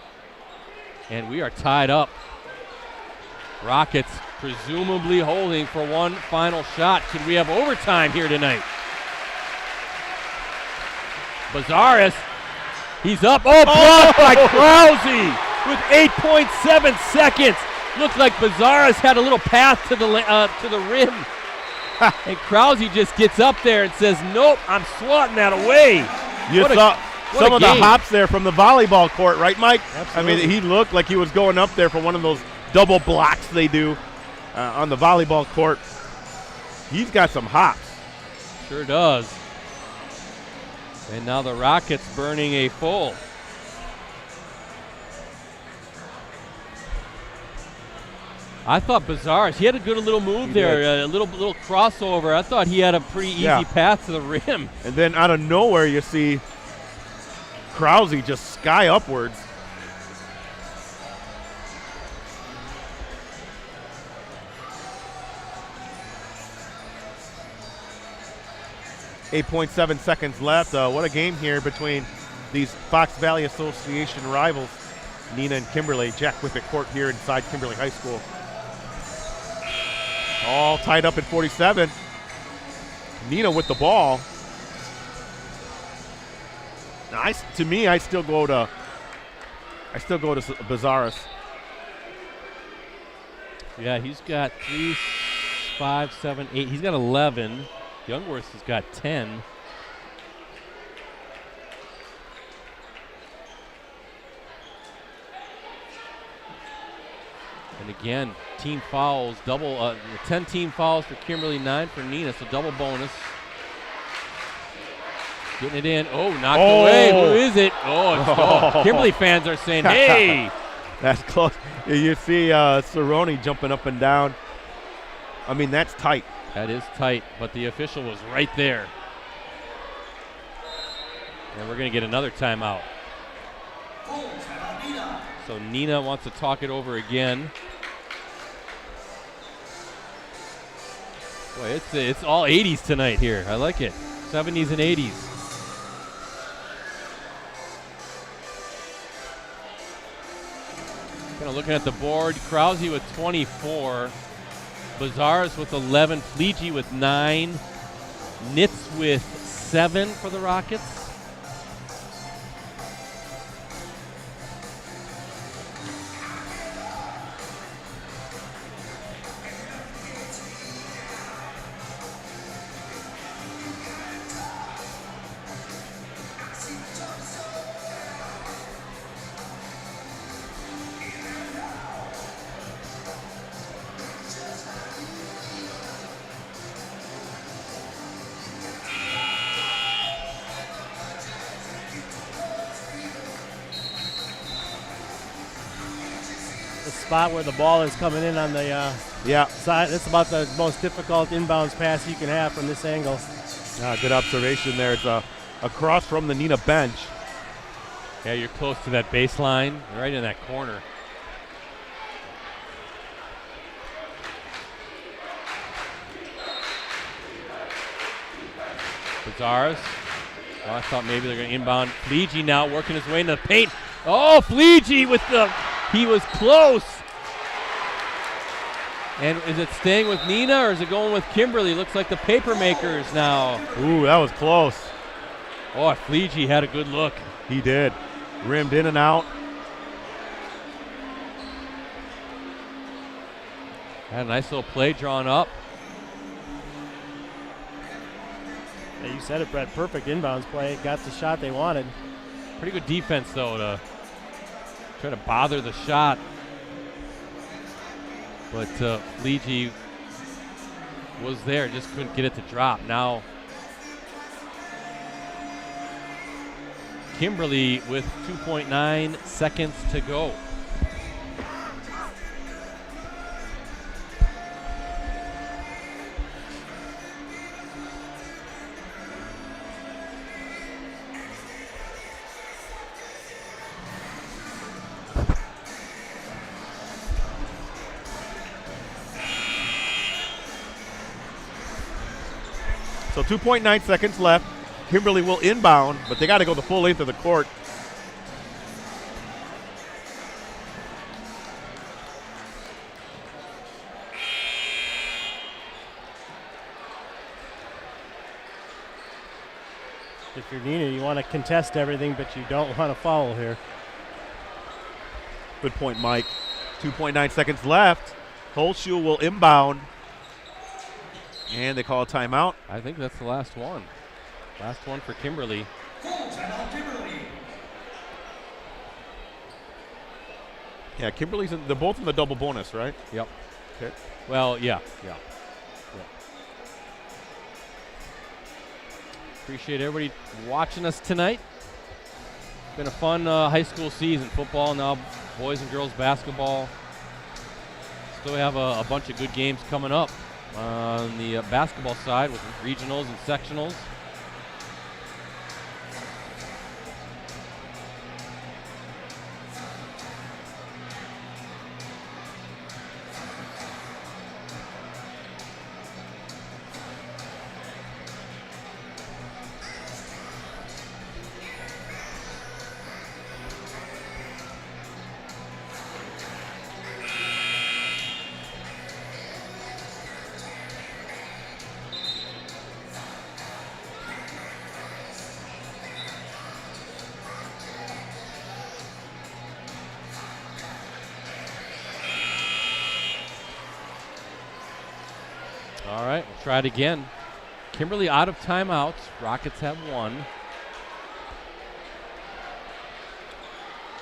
And we are tied up. Rockets presumably holding for one final shot. Could we have overtime here tonight? Bazaris, he's up. Oh, blocked by Krause with 8.7 seconds. Looks like Bazaris had a little path to the rim. And Krause just gets up there and says, nope, I'm swatting that away. You saw some of the hops there from the volleyball court, right, Mike? Absolutely. I mean, he looked like he was going up there for one of those double blocks they do on the volleyball court. He's got some hops. Sure does. And now the Rockets burning a full. I thought Bazaris, he had a good little move there, a little crossover. I thought he had a pretty easy path to the rim. And then out of nowhere, you see Krause just sky upwards. .7 seconds left. What a game here between these Fox Valley Association rivals, Neenah and Kimberly. Jack Wippich Court here inside Kimberly High School. All tied up at 47. Neenah with the ball. Now, to me, I still go to Bazaris. Yeah, he's got 3, 5, 7, 8. He's got 11. Youngworth has got 10. And again, team fouls, 10 team fouls for Kimberly, 9 for Neenah, so double bonus. Getting it in. Oh, knocked away. Who is it? Oh, Kimberly fans are saying, hey. That's close. You see Cerrone jumping up and down. I mean, that's tight. That is tight, but the official was right there. And we're going to get another timeout. So Neenah wants to talk it over again. Boy, it's all 80s tonight here. I like it. 70s and 80s. Kind of looking at the board. Krause with 24. Bazaris with 11. Fleege with 9. Nitz with 7 for the Rockets. spot where the ball is coming in on the side. That's about the most difficult inbounds pass you can have from this angle. Good observation there. It's across from the Neenah bench. Yeah, you're close to that baseline, right in that corner. Bizarres. Oh, I thought maybe they're going to inbound. Fleege now working his way into the paint. Oh, Fleege with he was close. And is it staying with Neenah or is it going with Kimberly? Looks like the paper makers now. Ooh, that was close. Oh, Fleege had a good look. He did. Rimmed in and out. Had a nice little play drawn up. Yeah, you said it, Brett. Perfect inbounds play. Got the shot they wanted. Pretty good defense, though, to try to bother the shot. But Fleege was there, just couldn't get it to drop. Now, Kimberly with 2.9 seconds to go. So 2.9 seconds left. Kimberly will inbound, but they got to go the full length of the court. If you're Neenah, you want to contest everything, but you don't want to foul here. Good point, Mike. 2.9 seconds left. Holschuh will inbound. And they call a timeout. I think that's the last one. Last one for Kimberly. Yeah, they're both in the double bonus, right? Yep. Okay. Well, yeah. Appreciate everybody watching us tonight. Been a fun high school season. Football, now boys and girls basketball. Still have a bunch of good games coming up on the basketball side with regionals and sectionals. All right, we'll try it again. Kimberly out of timeouts. Rockets have one.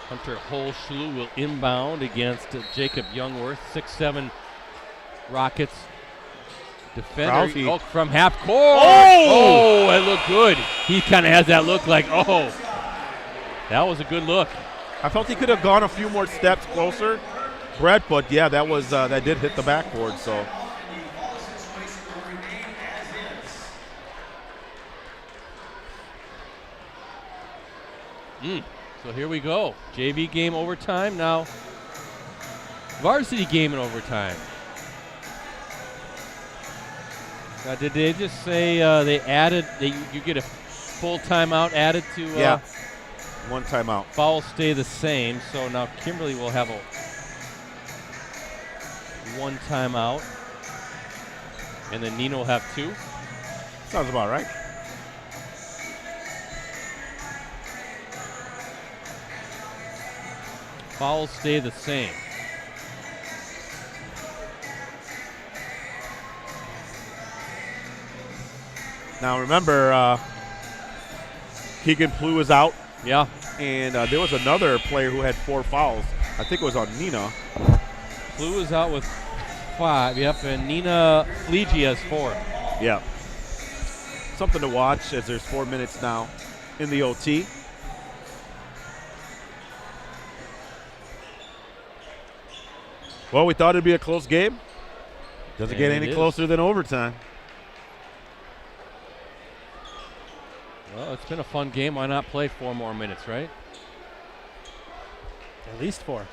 Hunter Holschuh will inbound against Jacob Youngworth. 6'7" Rockets defender. Rousey. Oh, from half court. Oh, it looked good. He kind of has that look like, oh, that was a good look. I felt he could have gone a few more steps closer, Brett, but yeah, that did hit the backboard, so. So here we go. JV game overtime. Now varsity game in overtime. Now, did they just say they added, you get a full timeout added to? Yeah, one timeout. Fouls stay the same. So now Kimberly will have one timeout. And then Neenah will have two. Sounds about right. Fouls stay the same. Now remember, Keegan Plew is out. Yeah. And there was another player who had 4 fouls. I think it was on Neenah. Plew is out with 5. Yep, and Neenah Fleege has 4. Yeah. Something to watch as there's 4 minutes now in the OT. Well, we thought it'd be a close game. Doesn't get And any it closer than overtime. Well, it's been a fun game. Why not play 4 more minutes, right? At least 4.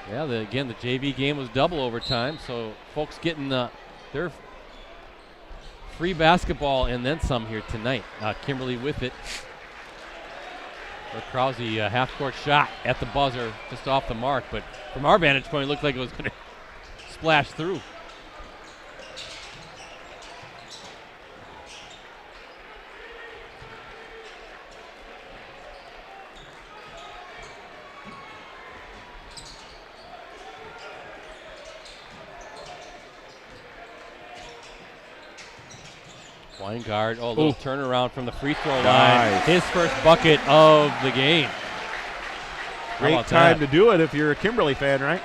Yeah, again, the JV game was double overtime, so folks getting their free basketball and then some here tonight. Kimberly with it. Krause, half-court shot at the buzzer, just off the mark, but from our vantage point, it looked like it was going to splash through. Weingart, a little turnaround from the free throw line. His first bucket of the game. Great time to do it if you're a Kimberly fan, right?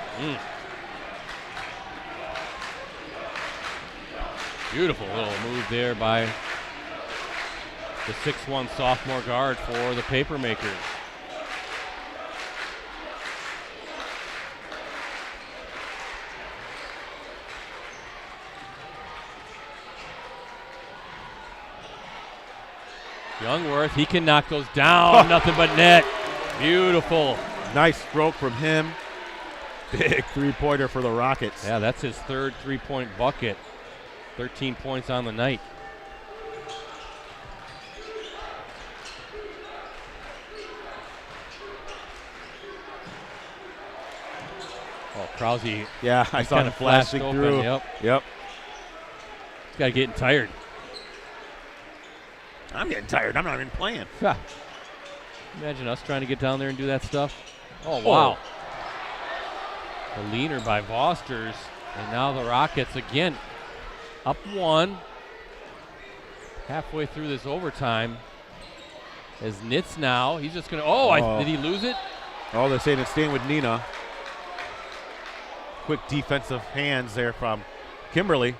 Beautiful little move there by the 6'1" sophomore guard for the Papermakers. Youngworth, he can knock those down. Nothing but net. Beautiful. Nice stroke from him. Big three-pointer for the Rockets. Yeah, that's his third three-point bucket. 13 points on the night. Oh, Krause. Yeah, I saw him flashing through. Yep. He's got to get tired. I'm getting tired. I'm not even playing. Imagine us trying to get down there and do that stuff. Oh, wow. The leaner by Vosters. And now the Rockets again up 1. Halfway through this overtime. As Nitz now. He's just going to. Did he lose it? Oh, they're saying it's staying with Neenah. Quick defensive hands there from Kimberly.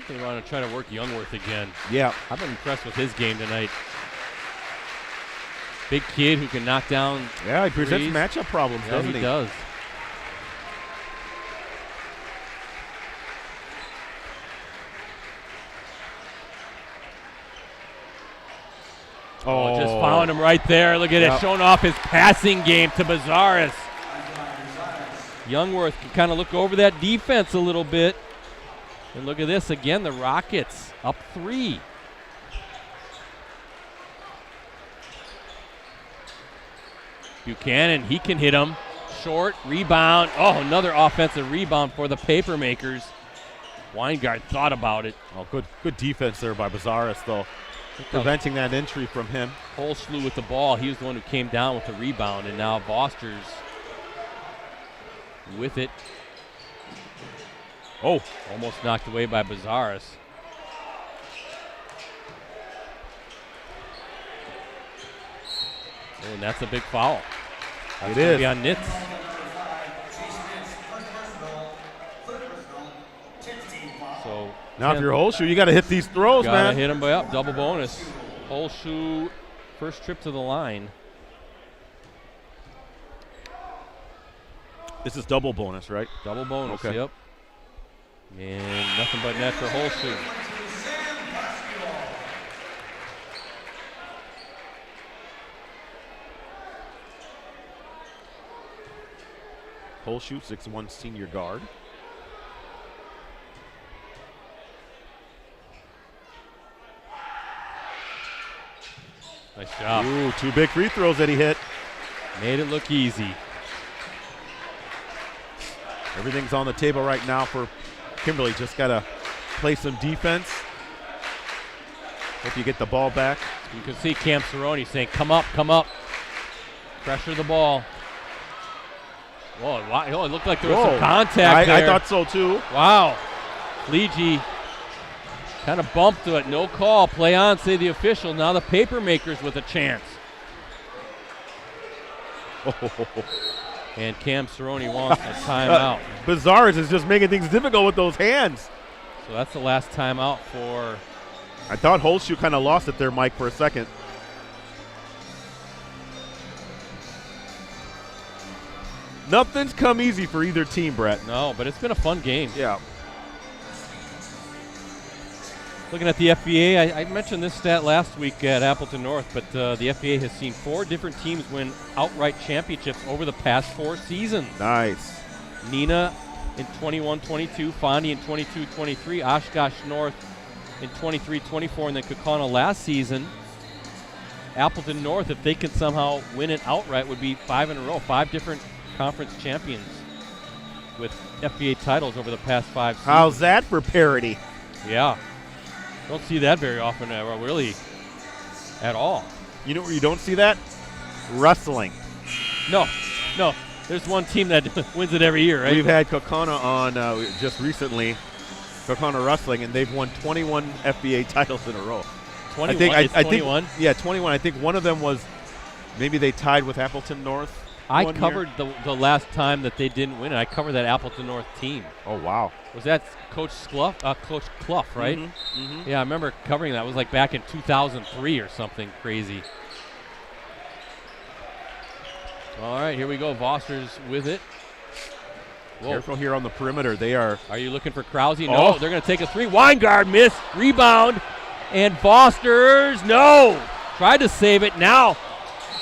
They want to try to work Youngworth again. Yeah. I've been impressed with his game tonight. Big kid who can knock down. Yeah, he presents threes. matchup problems, doesn't he? He does. Just found him right there. Look at it, showing off his passing game to Bazaris. Youngworth can kind of look over that defense a little bit. And look at this again, the Rockets up 3. Buchanan, he can hit him. Short, rebound. Oh, another offensive rebound for the Papermakers. Weingart thought about it. Oh, good defense there by Bazaris, though. Preventing that entry from him. Holschlu with the ball. He was the one who came down with the rebound, and now Vosters with it. Oh, almost knocked away by Bazaris. Oh, and that's a big foul. That's it is. Be on Nitz. So now if you're Holshoe, you got to hit these throws, man. Got to hit him by up. Double bonus. Holshoe, first trip to the line. This is double bonus, right? Double bonus, okay. Yep. And nothing but net for Holshoe. Holshoe, 6'1" senior guard. Nice job. Ooh, 2 big free throws that he hit. Made it look easy. Everything's on the table right now for Kimberly. Just got to play some defense. Hope you get the ball back. You can see Cam Cerrone saying, come up, come up. Pressure the ball. Whoa, wow. Oh, it looked like there was some contact there. I thought so, too. Wow. Leegee kind of bumped to it. No call. Play on, say the official. Now the Papermakers with a chance. And Cam Cerrone wants a timeout. Bizarres is just making things difficult with those hands. So that's the last timeout for. I thought Holshoe kind of lost it there, Mike, for a second. Nothing's come easy for either team, Brett. No, but it's been a fun game. Yeah. Looking at the FBA, I mentioned this stat last week at Appleton North, but the FBA has seen 4 different teams win outright championships over the past 4 seasons. Nice. Neenah in 21-22, Fondy in 22-23, Oshkosh North in 23-24, and then Kaukauna last season. Appleton North, if they can somehow win it outright, would be 5 in a row, 5 different conference champions with FBA titles over the past 5 seasons. How's that for parity? Yeah. Don't see that very often, really, at all. You know where you don't see that? Wrestling. No. There's one team that wins it every year, right? We've had Kaukauna on just recently, Kaukauna Wrestling, and they've won 21 FBA titles in a row. 21? I 21? Think, yeah, 21. I think one of them was maybe they tied with Appleton North. I covered the last time that they didn't win it. I covered that Appleton North team. Oh, wow. Was that Coach Clough, right? Mm-hmm. Yeah, I remember covering that. It was like back in 2003 or something crazy. All right, here we go. Voster's with it. Whoa. Careful here on the perimeter. They are. Are you looking for Krause? No, Oh. they're going to take a 3. Weingard missed. Rebound. And Foster's, no. Tried to save it. Now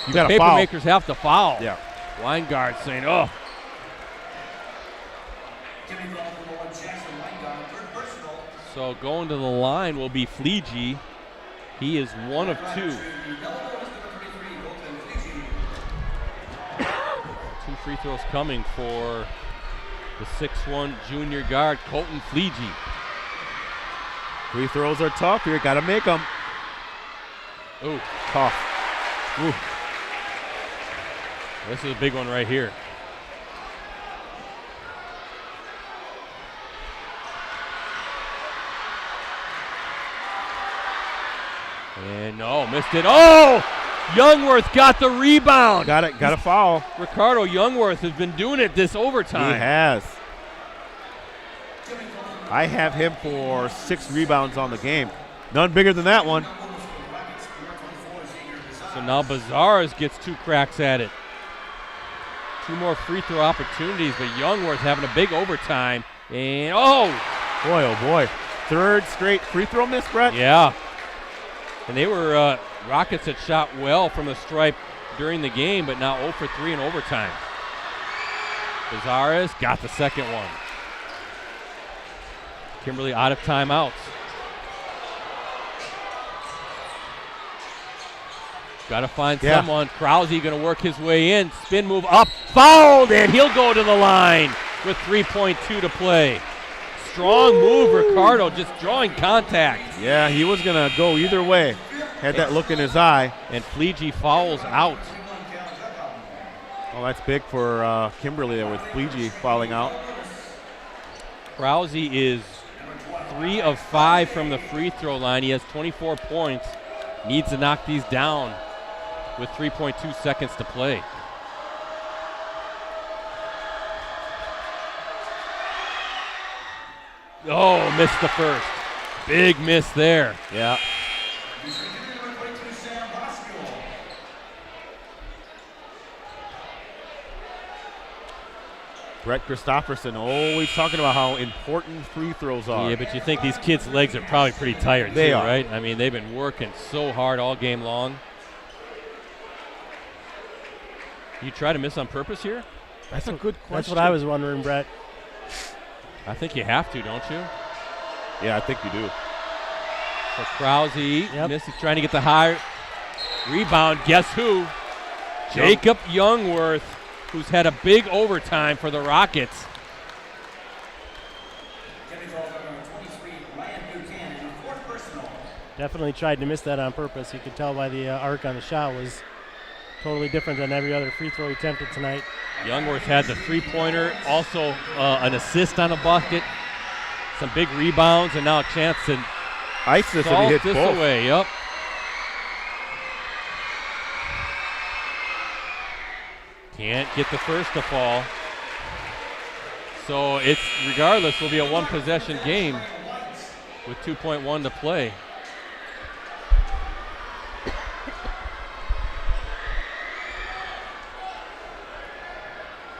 You the got to foul. Papermakers have to foul. Yeah. Weingard saying, oh. So going to the line will be Fleege. He is 1 of 2. 2 free throws coming for the 6'1 junior guard, Colton Fleege. Free throws are tough here. Got to make them. Ooh, Tough. Ooh. this is a big one right here. And no, missed it. Oh! Youngworth got the rebound. Got a foul. Ricardo Youngworth has been doing it this overtime. He has. I have him for 6 rebounds on the game. None bigger than that one. So now Bazaars gets 2 cracks at it. 2 more free throw opportunities, but Youngworth having a big overtime. And oh! Boy, oh boy. 3rd straight free throw miss, Brett? Yeah. And they were, Rockets had shot well from the stripe during the game, but now 0 for 3 in overtime. Bazares got the second one. Kimberly out of timeouts. Got to find someone. Krause going to work his way in. Spin move up. Fouled, and he'll go to the line with 3.2 to play. Strong move, Ricardo, just drawing contact. Yeah, he was going to go either way. Had that look in his eye. And Fleege fouls out. Well, that's big for Kimberly there with Fleege fouling out. Krause is 3 of 5 from the free throw line. He has 24 points. Needs to knock these down with 3.2 seconds to play. Oh, missed the first. Big miss there. Yeah. Brett Christopherson always talking about how important free throws are. Yeah, but you think these kids' legs are probably pretty tired They too, are. right? I mean, they've been working so hard all game long. You try to miss on purpose here? That's a good question. That's what I was wondering, Brett. I think you have to, don't you? Yeah, I think you do. So Krause misses, trying to get the high rebound. Guess who? Jacob Youngworth, who's had a big overtime for the Rockets. Definitely tried to miss that on purpose. You could tell by the arc on the shot was totally different than every other free throw he attempted tonight. Youngworth had the three-pointer, also an assist on a bucket, some big rebounds, and now a chance to ice this if he salt hits this both. away. Yep. Can't get the first to fall. So it's, regardless, will be a one-possession game with 2.1 to play.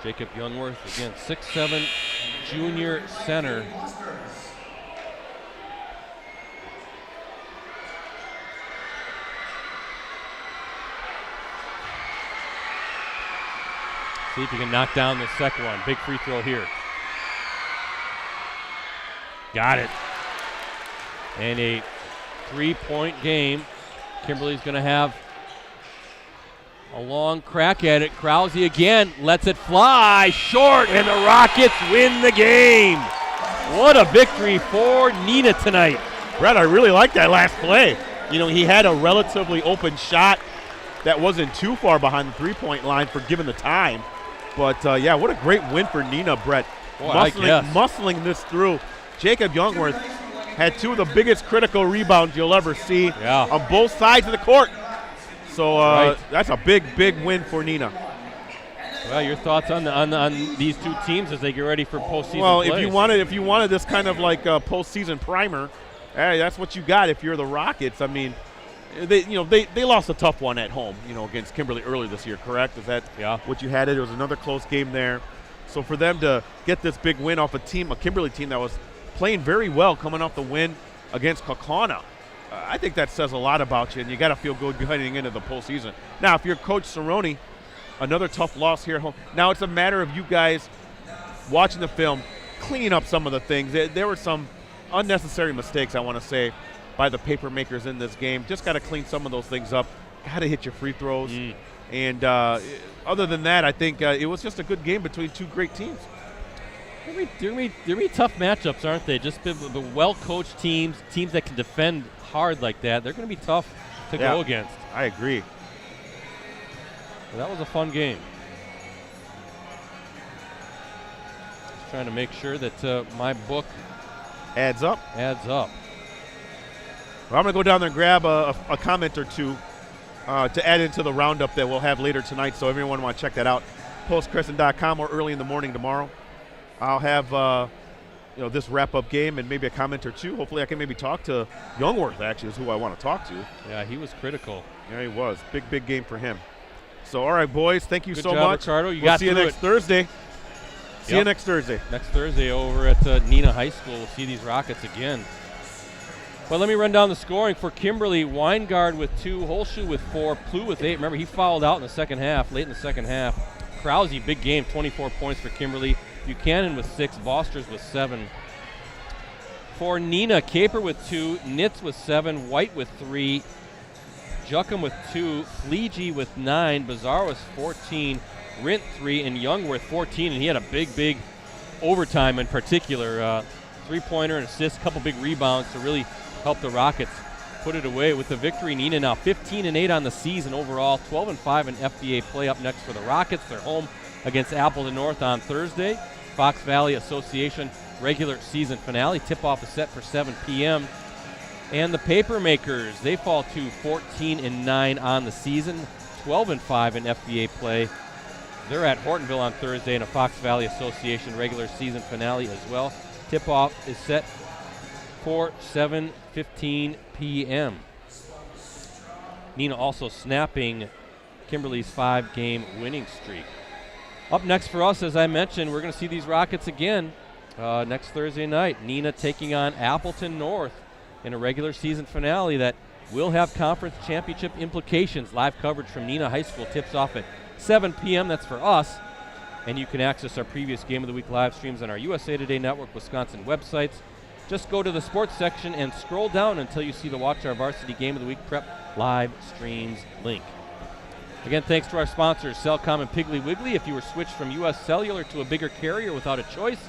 Jacob Youngworth, again, 6'7", junior center. See if you can knock down the second one. Big free throw here. Got it. And a 3-point game. Kimberly's going to have a long crack at it. Krause again lets it fly short, and the Rockets win the game. What a victory for Neenah tonight. Brett, I really like that last play. You know, he had a relatively open shot that wasn't too far behind the three-point line for given the time. But, yeah, what a great win for Neenah, Brett. Boy, Muscling this through. Jacob Youngworth had two of the biggest critical rebounds you'll ever see on both sides of the court. So that's a big, big win for Neenah. Well, your thoughts on these two teams as they get ready for postseason play? Well, if you wanted this kind of like a postseason primer, hey, that's what you got if you're the Rockets. I mean, they lost a tough one at home, against Kimberly earlier this year, correct? Is that what you had? It was another close game there. So for them to get this big win off a Kimberly team that was playing very well coming off the win against Kaukauna, I think that says a lot about you, and you got to feel good heading into the postseason. Now, if you're Coach Cerrone, another tough loss here at home. Now it's a matter of you guys watching the film, cleaning up some of the things. There were some unnecessary mistakes, I want to say, by the paper makers in this game. Just got to clean some of those things up. Got to hit your free throws. And other than that, I think it was just a good game between two great teams. They're going to be tough matchups, aren't they? Just the well-coached teams that can defend hard like that, they're going to be tough to go against. I agree. Well, that was a fun game. Just trying to make sure that my book adds up. Well, I'm going to go down there and grab a comment or two to add into the roundup that we'll have later tonight, so everyone want to check that out. postcrescent.com or early in the morning tomorrow. I'll have this wrap-up game and maybe a comment or two. Hopefully I can maybe talk to Youngworth, actually, is who I want to talk to. Yeah, he was critical. Yeah, he was. Big game for him. So, all right, boys, thank you so much. Ricardo. We'll see you next Thursday. See you next Thursday. Next Thursday over at Neenah High School. We'll see these Rockets again. Well, let me run down the scoring for Kimberly. Weingard with 2, Holschuh with 4, Plu with 8. Remember, he fouled out in the second half, late in the second half. Krause, big game, 24 points for Kimberly. Buchanan with 6, Vosters with 7. For Neenah, Caper with 2, Nitz with 7, White with 3, Juckham with 2, Fleege with 9, Bazar was 14, Rint 3, and Youngworth 14, and he had a big overtime in particular. Three-pointer and assist, a couple big rebounds to really help the Rockets put it away with the victory. Neenah now 15-8 on the season overall, 12-5 in FBA play. Up next for the Rockets. They're home against Appleton North on Thursday. Fox Valley Association regular season finale. Tip-off is set for 7 p.m. And the Papermakers, they fall to 14-9 on the season, 12-5 in FBA play. They're at Hortonville on Thursday in a Fox Valley Association regular season finale as well. Tip-off is set for 7:15 p.m. Neenah also snapping Kimberly's 5-game winning streak. Up next for us, as I mentioned, we're going to see these Rockets again next Thursday night. Neenah taking on Appleton North in a regular season finale that will have conference championship implications. Live coverage from Neenah High School tips off at 7 p.m. That's for us. And you can access our previous Game of the Week live streams on our USA Today Network Wisconsin websites. Just go to the sports section and scroll down until you see the Watch Our Varsity Game of the Week Prep live streams link. Again, thanks to our sponsors, Cellcom and Piggly Wiggly. If you were switched from U.S. Cellular to a bigger carrier without a choice,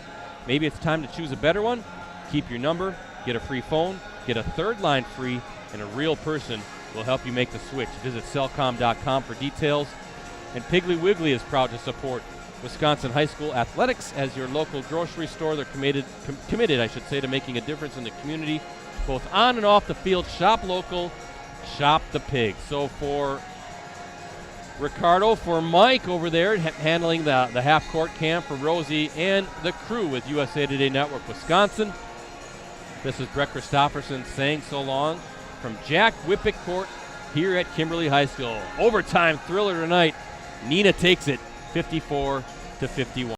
maybe it's time to choose a better one. Keep your number, get a free phone, get a third line free, and a real person will help you make the switch. Visit cellcom.com for details. And Piggly Wiggly is proud to support Wisconsin High School athletics as your local grocery store. They're committed, to making a difference in the community, both on and off the field. Shop local, shop the pig. So for Ricardo for Mike over there, handling the half-court cam for Rosie and the crew with USA Today Network Wisconsin. This is Brett Christopherson saying so long from Jack Wippich Court here at Kimberly High School. Overtime thriller tonight. Neenah takes it 54-51.